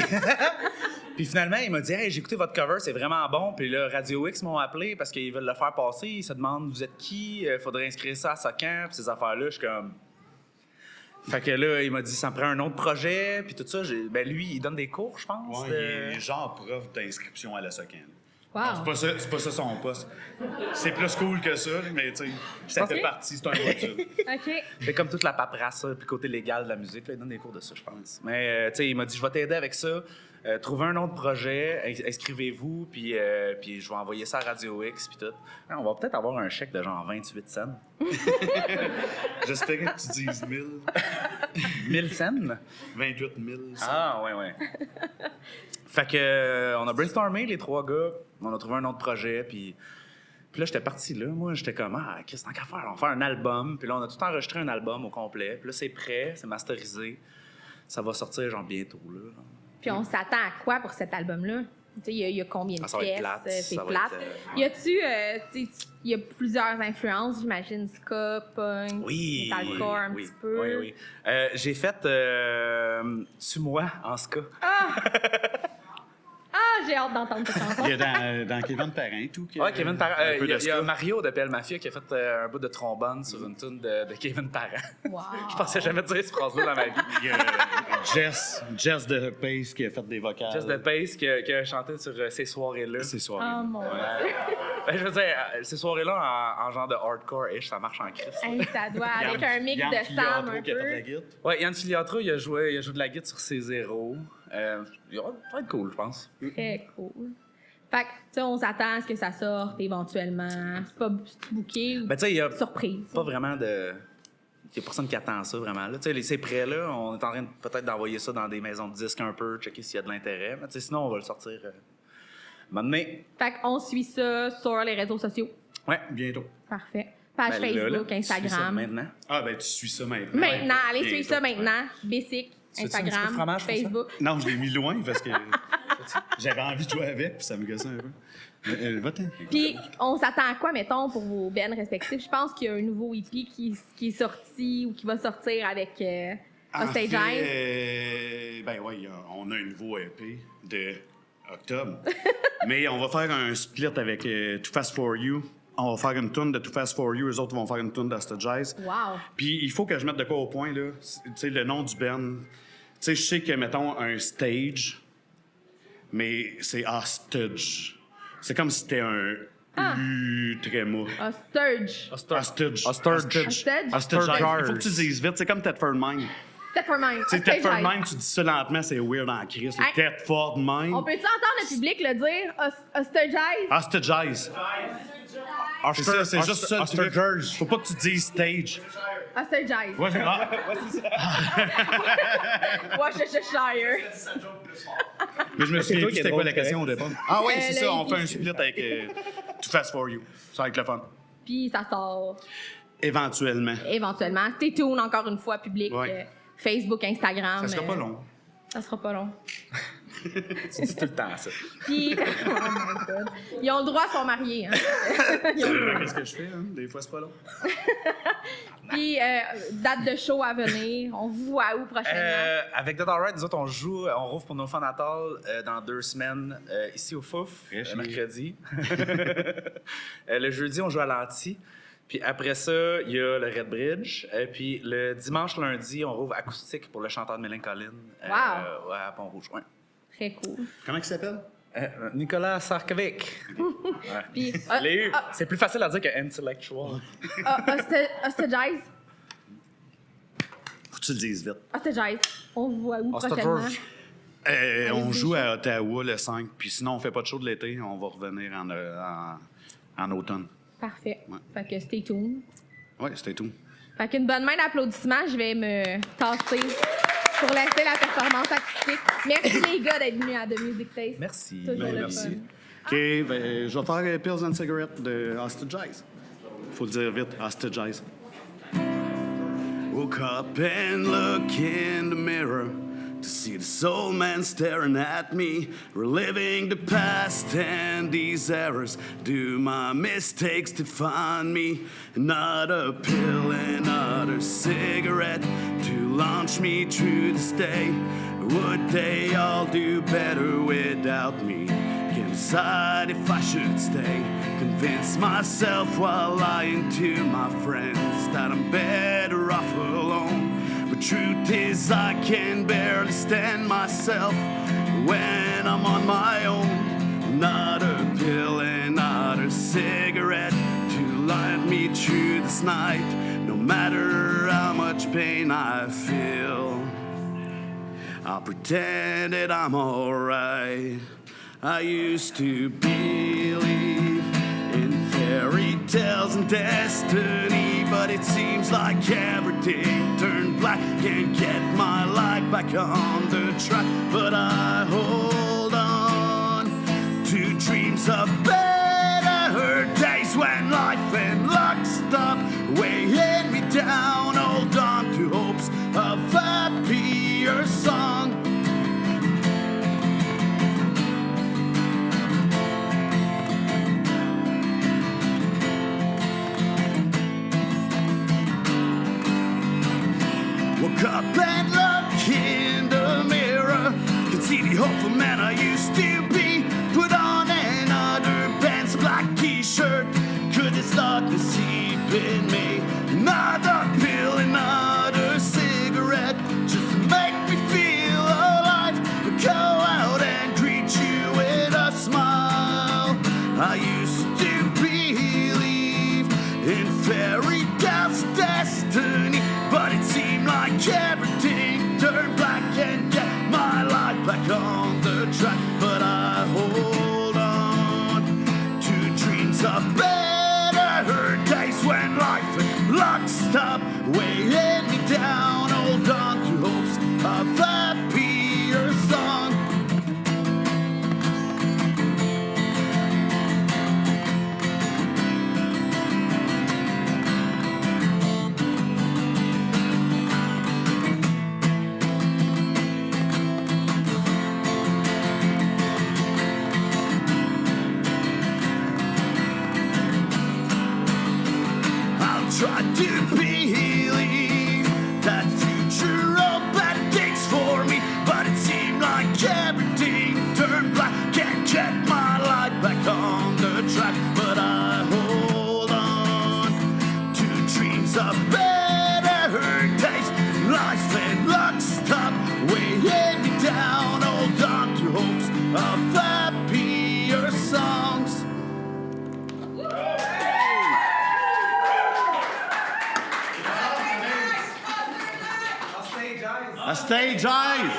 Puis finalement, il m'a dit, hey, j'ai écouté votre cover, c'est vraiment bon. Puis là, Radio X m'ont appelé parce qu'ils veulent le faire passer. Ils se demandent, vous êtes qui? Faudrait inscrire ça à Socan. Puis ces affaires-là, je suis comme. Fait que là, il m'a dit, ça me prend un autre projet. Puis tout ça, ben lui, il donne des cours, je pense. Ouais, il est genre prof d'inscription à la SOCAN. Wow. C'est pas ça son poste. C'est plus cool que ça, mais tu sais, ça fait Ok. partie, c'est un voiture. OK. C'est comme toute la paperasse, ça, puis côté légal de la musique, là, il donne des cours de ça, je pense. Mais, tu sais, il m'a dit, je vais t'aider avec ça. Trouvez un autre projet, inscrivez-vous, puis je vais envoyer ça à Radio X, puis tout. Ah, on va peut-être avoir un chèque de genre 28 cents. J'espérais que tu dises 1000. 1000 cents? 28 000. Ah, ouais. Fait que, on a brainstormé, les trois gars, on a trouvé un autre projet, puis là, j'étais parti là. Moi, j'étais comme, qu'est-ce qu'on va faire? On va faire un album. Puis là, on a tout enregistré un album au complet. Puis là, c'est prêt, c'est masterisé. Ça va sortir, genre, bientôt, là. Puis on s'attend à quoi pour cet album-là? Tu sais, il y a combien de Ah, ça va être pièces? plate, C'est ça va plate. être, Y a-tu, il y a plusieurs influences, j'imagine, ska, punk, Oui. metalcore un oui, petit peu. Oui. J'ai fait Tue-moi en ska. Ah, j'ai hâte d'entendre cette chanson. Il y a dans Kevin Parent, tout. Ouais, Kevin Parent. Un peu Il y a de ska. Mario de PL Mafia qui a fait un bout de trombone sur une tune de Kevin Parent. Wow. Je pensais jamais dire cette phrase-là dans ma vie. Il y a Jess de Pace qui a fait des vocales. Just the Pace qui a chanté sur Ces soirées-là. Ces Oh soirées. mon Dieu. Ben, je veux dire, ces soirées-là en genre de hardcore-ish, ça marche en crise. Hey, ça doit, avec un mix de Sam un qui a fait la peu. guitare. Ouais, Yann Filiatra, il a joué de la guitare sur C0. Ça va être cool, je pense. Très cool. Fait que, tu sais, on s'attend à ce que ça sorte éventuellement. C'est pas booké ou Ben, tu sais, il y a surprise. pas vraiment de. Il y a personne qui attend ça vraiment. Là. Tu sais, c'est prêt là. On est en train peut-être d'envoyer ça dans des maisons de disques un peu, checker s'il y a de l'intérêt. Mais tu sais, sinon, on va le sortir. Maintenant. Fait qu'on suit ça sur les réseaux sociaux. Ouais. Bientôt. Parfait. Page Ben, là, Facebook, tu suis ça Instagram. maintenant. Ah, ben, tu suis ça maintenant. Maintenant, allez Bientôt. suivre ça maintenant. Basic, Tu veux-tu un petit peu de Instagram, fromage pour ça? Facebook. Non, je l'ai mis loin parce que j'avais envie de jouer avec, puis ça me gossait un peu. Va-t'en. Puis, on s'attend à quoi, mettons, pour vos bands respectifs? Je pense qu'il y a un nouveau EP qui est sorti ou qui va sortir avec Hostage Eyes. Ben oui, on a un nouveau EP de octobre. Mais on va faire un split avec Too Fast For You. On va faire une tune de Too Fast For You, eux autres vont faire une tune d'Hostage Eyes. Wow! Puis il faut que je mette de quoi au point, là. Tu sais, le nom du band. Tu sais, je sais que, mettons, un stage, mais c'est hostage. C'est comme si c'était un U très mou. Sturge. Hostage. Hostage? Hostage. Il faut que tu dises vite. C'est comme Thetford Mine. Thetford Mine. Tu sais, Hostage Thetford Eyes. Mine, tu dis ça lentement, c'est weird en crise. Hey. Thetford Mine. On peut-tu entendre le public le dire? Hostage Eyes? Hostage Eyes. C'est ça, c'est juste ça. le truc. Faut pas que tu dises stage. Hostage Eyes. Ouais, Worcestershire. Mais je me souviens toi plus qui es c'était quoi drôle, la question au départ. Ah oui, c'est le ça, on hippie. fait un split avec Too Fast For You. Ça va être le fun. Puis ça sort Éventuellement. éventuellement. Stay tuned, encore une fois, public. Ouais. Facebook, Instagram. Ça sera pas long. Ça sera pas long. Tu dis tout le temps ça. Puis, oh my God. Ils ont le droit, ils sont mariés. Hein. Qu'est-ce que je fais, hein? Des fois, c'est pas long. Puis, date de show à venir. On vous voit où prochainement? Avec Dead Alright, nous autres, on rouvre pour nos fans natal dans 2 semaines ici au Fouf, Très mercredi. Le jeudi, on joue à l'Anti. Puis après ça, il y a le Red Bridge. Puis le dimanche, lundi, on rouvre acoustique pour le chanteur de Mélancoline Wow. à Pont-Rouge. Ouais. Très cool. Comment il s'appelle? Nicolas Sarkovic. Puis, Je l'ai eu. C'est plus facile à dire que intellectual. Ostagize. Faut que tu le dises vite. Ostagize. On vous voit où Ostagize. prochainement? On joue à Ottawa le 5, puis sinon on fait pas de show de l'été, on va revenir en automne. Parfait. Ouais. Fait que stay tuned. Ouais, c'était tout. Fait qu'une bonne main d'applaudissements, je vais me tasser pour laisser la performance artistique. Merci les gars d'être venus à The Music Taste. Merci. Toujours le merci. fun. OK, ben, je vais faire Pills and Cigarettes de Ostagize. Faut le dire vite, Ostagize. Woke up and look in the mirror to see the soul man staring at me, reliving the past and these errors. Do my mistakes define me? Another pill, another cigarette to launch me through this day. Would they all do better without me? Can't decide if I should stay. Convince myself while lying to my friends that I'm better off alone. But truth is I can barely stand myself when I'm on my own. Not a pill and not a cigarette to light me through this night. No matter how much pain I feel, I'll pretend that I'm alright. I used to believe in fairy tales and destiny, but it seems like everything turned black. Can't get my life back on the track, but I hold on to dreams of better days when life and luck stop weighing me down. Hold on to hopes of a happier song. Woke up and look in the mirror, can see the hopeful man I used to be. Put on another Ben's black t-shirt, could it start to seep in me? Another pill, another cigarette, just to make me feel alive. Go out and greet you with a smile. I used to believe in fairy tales, destiny, but it seemed like everything turned black and get my life back on the track. But I hold on to dreams of better days when life and luck stop weighing me down. Hold on to hopes of happier song. Try to believe that future opened things for me, but it seemed like everything turned black. Can't get my life back on the track, but I hold on to dreams of better days. Life and luck stop weighing me down. Hold on to hopes of happier songs. A stage eyes!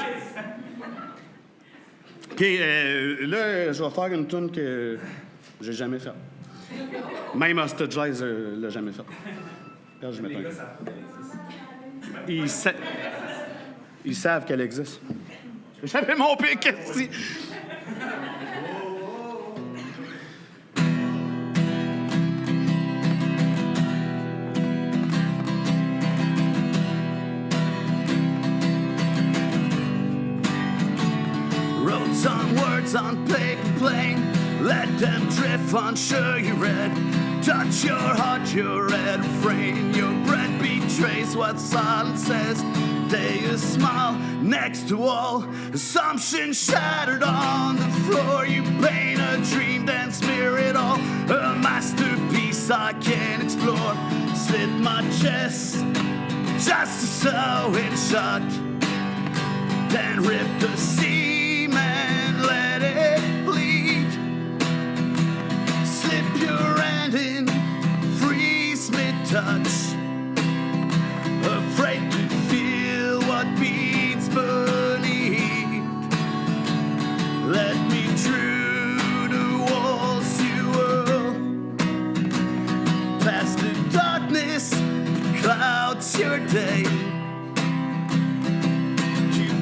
OK, là, je vais faire une tune que j'ai jamais faite. Même Ostagize l'a jamais faite. Là, je mets Ils savent qu'elle existe. J'avais mon pic ici. Some words on paper plain, let them drift, unsure you read. Touch your heart, your red refrain. Your breath betrays what silence says. They a smile next to all assumptions shattered on the floor. You paint a dream, then smear it all. A masterpiece I can't explore. Slit my chest just to sew it shut. Then rip the seam and let it bleed.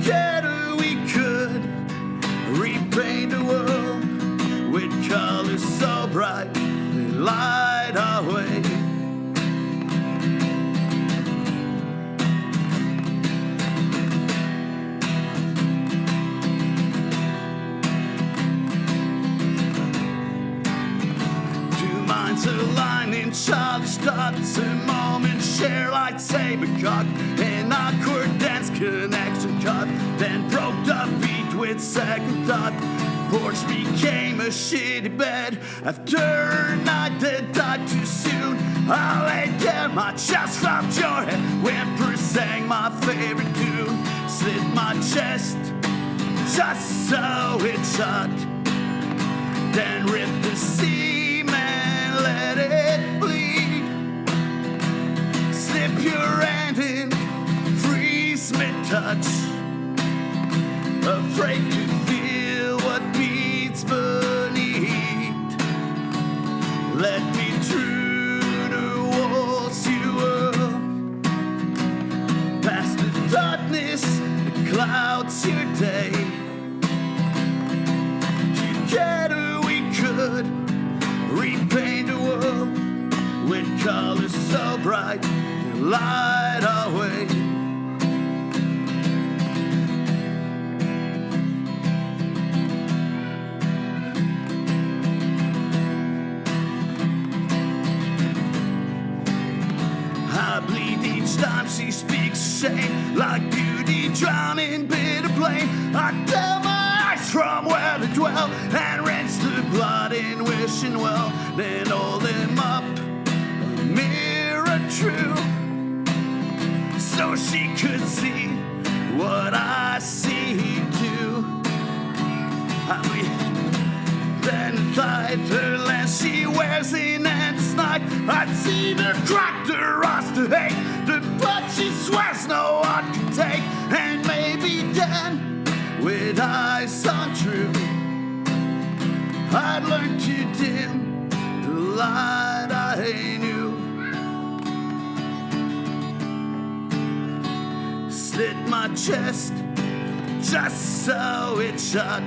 Together we could repaint the world with colors so bright they light our way. Two minds aligned in childish thoughts, a moment share lightsaber cut, an awkward dance connection cut, then broke the beat with second thought. Porch became a shitty bed after a night that died too soon. I laid down, my chest felt your head, whimper sang my favorite tune, slit my chest just so it shut, then ripped the seam and let it bleed. Slip your hand in, freeze me touch, afraid to feel what beats beneath. Let me through the walls you were, past the darkness that clouds your day. Together we could repaint the world with colors so bright they light our way. I bleed each time she speaks shame, like beauty drowning bitter blame. I tell my eyes from where they dwell and rinse the blood in wishing well, then hold them up, a mirror true, so she could see what I see too. I bleed, then tied her lens she wears in endless night. I'd seen her crack the rust to hate, the blood she swears no one can take, and maybe then, with eyes untrue, I'd learn to dim the light I knew. Slit my chest just so it shut,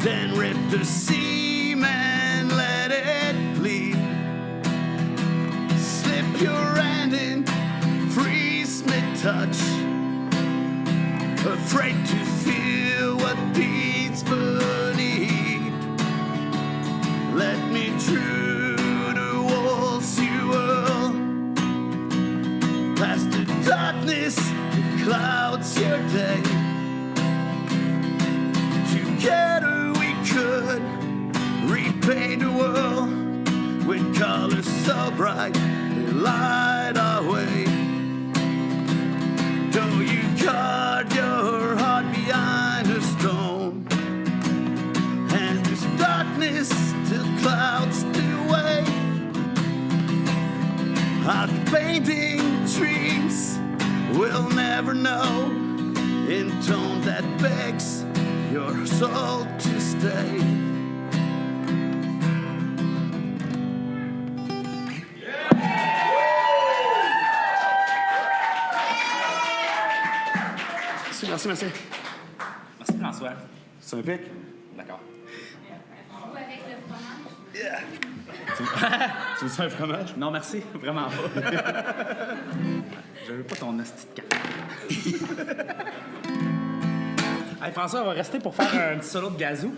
then ripped the seam and let it bleed. Slip your hand in, freeze me touch, afraid to feel what beats beneath. Let me through the walls you whirl, past the darkness that clouds your day. Together we could repaint the world with colors so bright they light our way. Though you guard your heart behind a stone, and this darkness still clouds the way, our painting dreams will never know, in tone that begs your soul to stay. Merci, merci. Merci François. C'est un pic? D'accord. Yeah. Tu veux un fromage? Non, merci, vraiment pas. Je veux pas ton asti de carte. Hey François, on va rester pour faire un petit solo de gazou.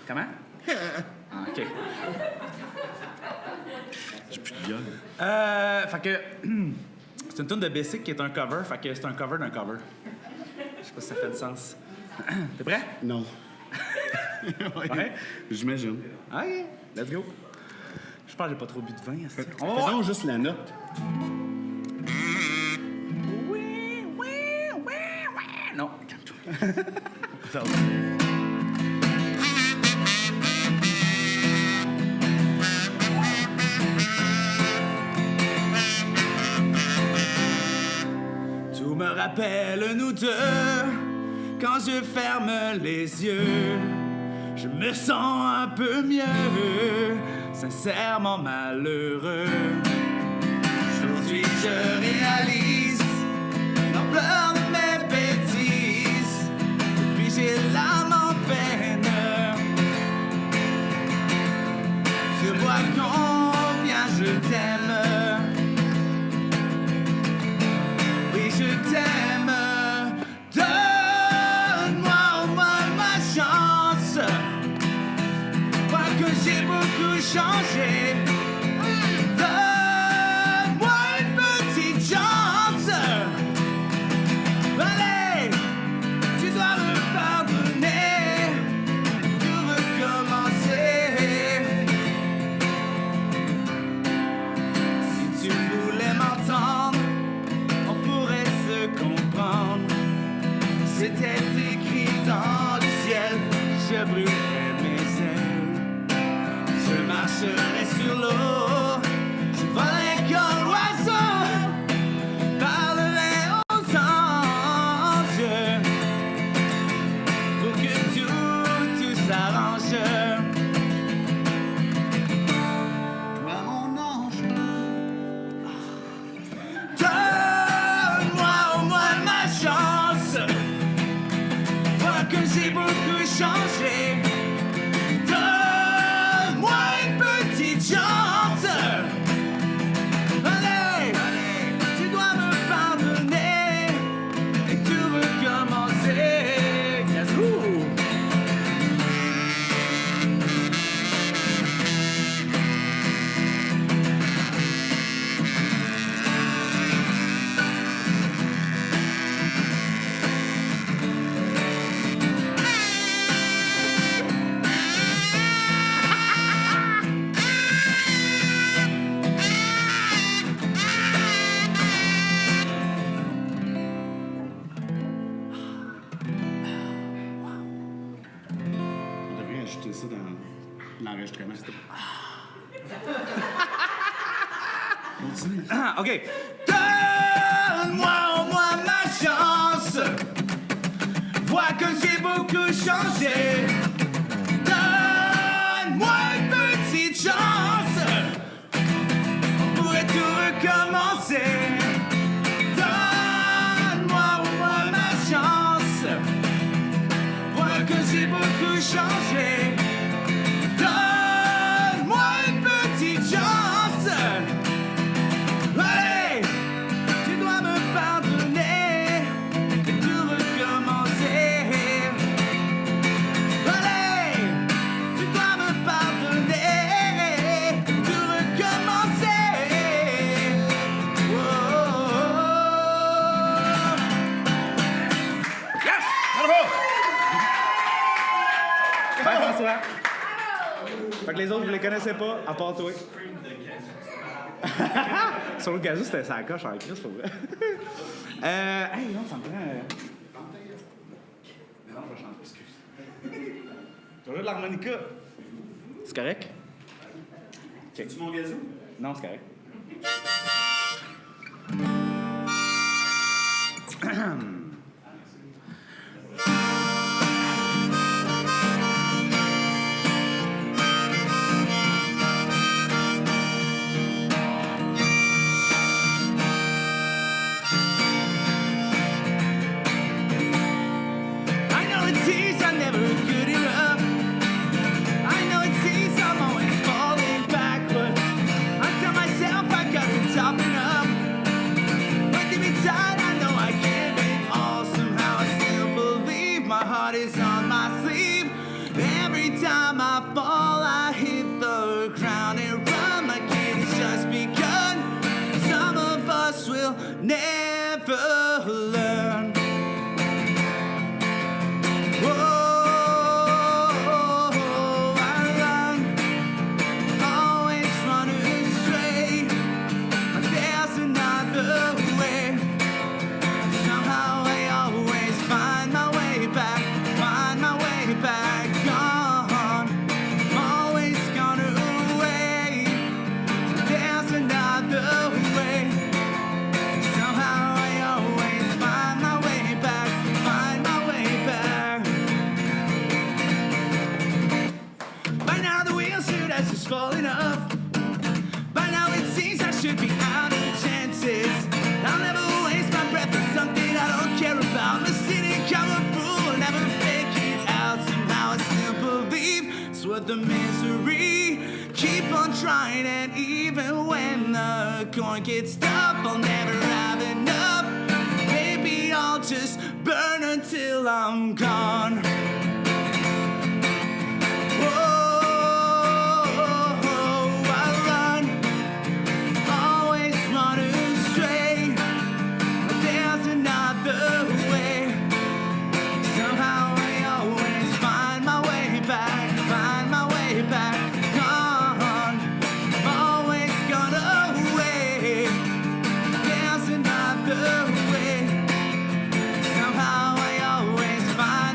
Comment? Ah, OK. J'ai plus de gueule. Fait que c'est une tune de Basic qui est un cover, fait que c'est un cover d'un cover. Je sais pas si ça fait du sens. T'es prêt? Non. Ouais? J'imagine. OK, let's go. Je pense que j'ai pas trop bu de vin. Fais On va voir. donc juste la note. Oui, oui, oui, oui. Non, calme-toi. Tout me rappelle nous deux. Quand je ferme les yeux, je me sens un peu mieux, sincèrement malheureux. Aujourd'hui je réalise l'ampleur brûlais mes ailes. Je marcherai sur l'eau, je volerai comme l'oiseau, parlerai aux anges pour que tout s'arrange. Toi, mon ange. Donne-moi au moins ma chance, vois que j'ai beaucoup changé. Donne-moi une petite chance. Allez, tu dois me pardonner et tout recommencer. Yazoo! On devrait ajouter ça dans l'enregistrement. Continue. OK. Donne-moi au moins ma chance. Vois que j'ai beaucoup changé. Donne-moi une petite chance. On pourrait tout recommencer. Donne-moi au moins ma chance. Vois que j'ai beaucoup changé. Donne-moi une petite chance. Allez, tu dois me pardonner et tout recommencer. Allez, tu dois me pardonner et tout recommencer. Oh, oh, oh. Yes! Bravo! Bye, François. Fait que les autres, vous les connaissez pas, à part toi. Sur le gazou, c'était sa coche en crise, pour vrai. Hey, non, ça me prend. Non, je vais chanter, excuse. Tu veux de l'harmonica? C'est correct? C'est-tu mon gazou? Non, c'est correct. I know it seems I'm never good enough. I know it seems I'm always falling backward. I tell myself I got to toughen up, but deep inside I know I can't be all. Somehow I still believe my heart is on my sleeve. Every time I fall, I hit the ground and run like it has just begun. Some of us will never learn. Falling up. By now it seems I should be out of chances. I'll never waste my breath on something I don't care about. I'm a cynic, I'm a fool, never fake it out. Somehow I still believe it's worth the misery. Keep on trying, and even when the coin gets tough, I'll never have enough. Maybe I'll just burn until I'm gone. Whoa. There's another way. Somehow I always find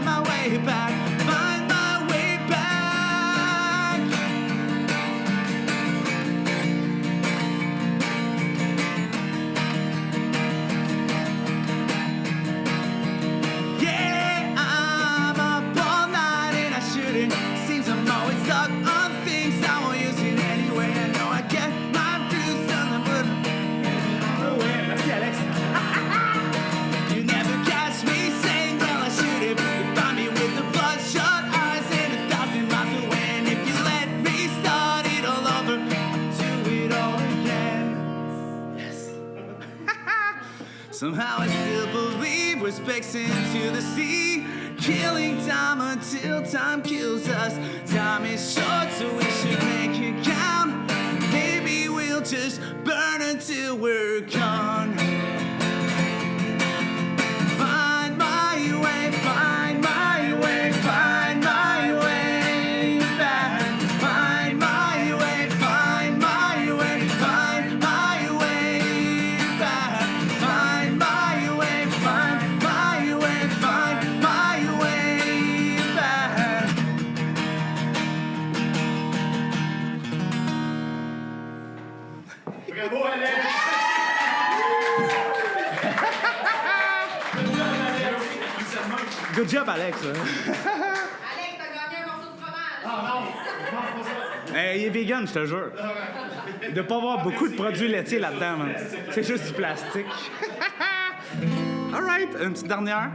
Somehow I still believe we're specks into the sea, killing time until time kills us. Time is short, so we should make it count. Maybe we'll just burn until we're gone. Find my way, find my way, find my way back. Find my way, find my way, find my way back. Find my way, find my way, find my way back. Bravo, Alex! Good job, Alex. Alex, t'as gagné un morceau de fromage! Il est vegan, je te jure. Il doit pas avoir beaucoup de produits laitiers là-dedans, man. C'est juste du plastique. All right, une petite dernière.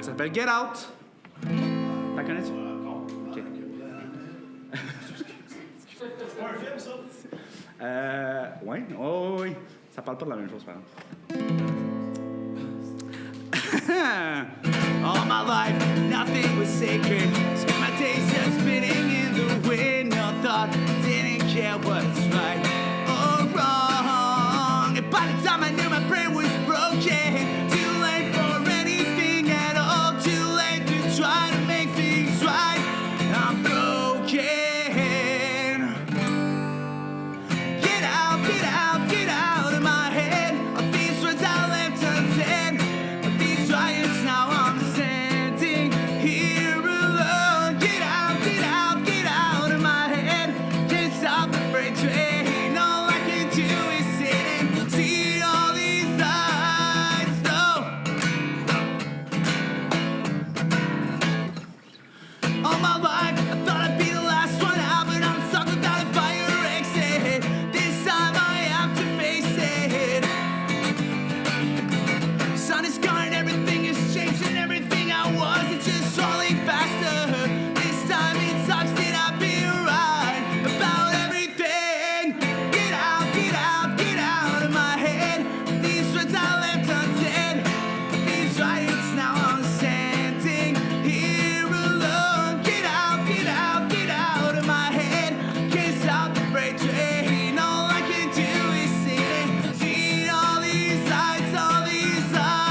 Ça s'appelle Get Out. T'en connais-tu? OK. C'est pas un film, ça? Ouais. Oh, oui. Ça parle pas de la même chose, par exemple. All my life, nothing was sacred. Spent my days just spinning in the wind. No thought, didn't care what's right or wrong. And by the time I knew my brain was broken, too late for anything at all. Too late to try to make things right. I'm broken. Get out, get out, get out of my head. Of these words I left unsaid. Of these riots now I'm standing here alone. Get out, get out, get out of my head. Can't stop the freight train. All I can do is sit and see all these lights. No. All my life, I thought I'd be the last one out, but I'm stuck without a fire exit. This time I have to face it. Sun is gone, everything is changed, and everything I was, it's just rolling faster. This time it sucks that I've been right about everything. Get out, get out, get out of my head. These words I left unsaid. These riots now I'm standing here alone. Get out, get out, get out of my head. Can't stop the freight train. All I can do is sit and see all these lights, all these lights.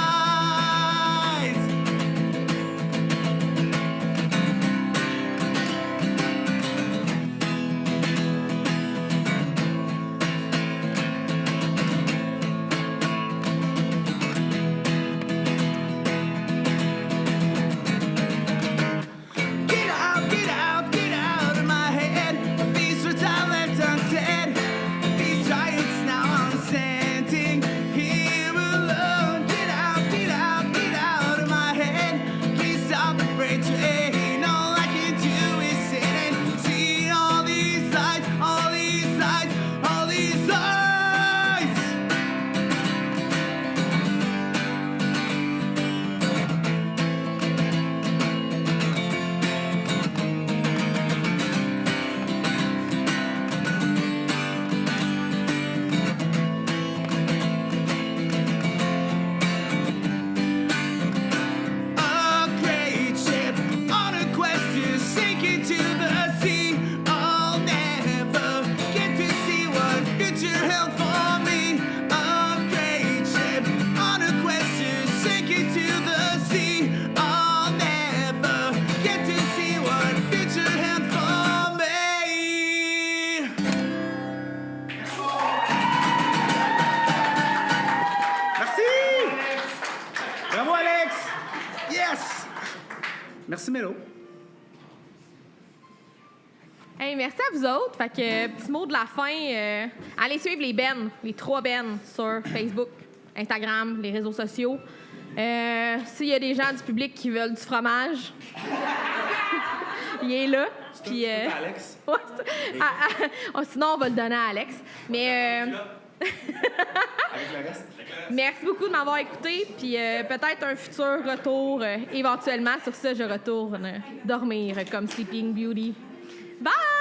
Get out, get out, get out of my head. These words I left unsaid. These riots now I'm standing here alone. Get out, get out, get out of my head. Please stop the freight train. All I can do is sit and see all these lights, all these lights, all these lights. A great ship on a quest to sink into the sea. I'll never get to see what future held for me. A great ship on a quest to sink into the sea. I'll never get to see what future held for me. Merci! Bravo, Alex! Yes! Merci, Mélo. Hey, merci à vous autres. Fait que, petit mot de la fin. Allez suivre les Ben, les 3 Ben sur Facebook, Instagram, les réseaux sociaux. S'il y a des gens du public qui veulent du fromage, il est là. Puis, Alex. ouais, sinon, on va le donner à Alex. Mais Avec le reste. merci beaucoup de m'avoir écouté. Puis peut-être un futur retour éventuellement. Sur ça, je retourne dormir comme Sleeping Beauty. Bye!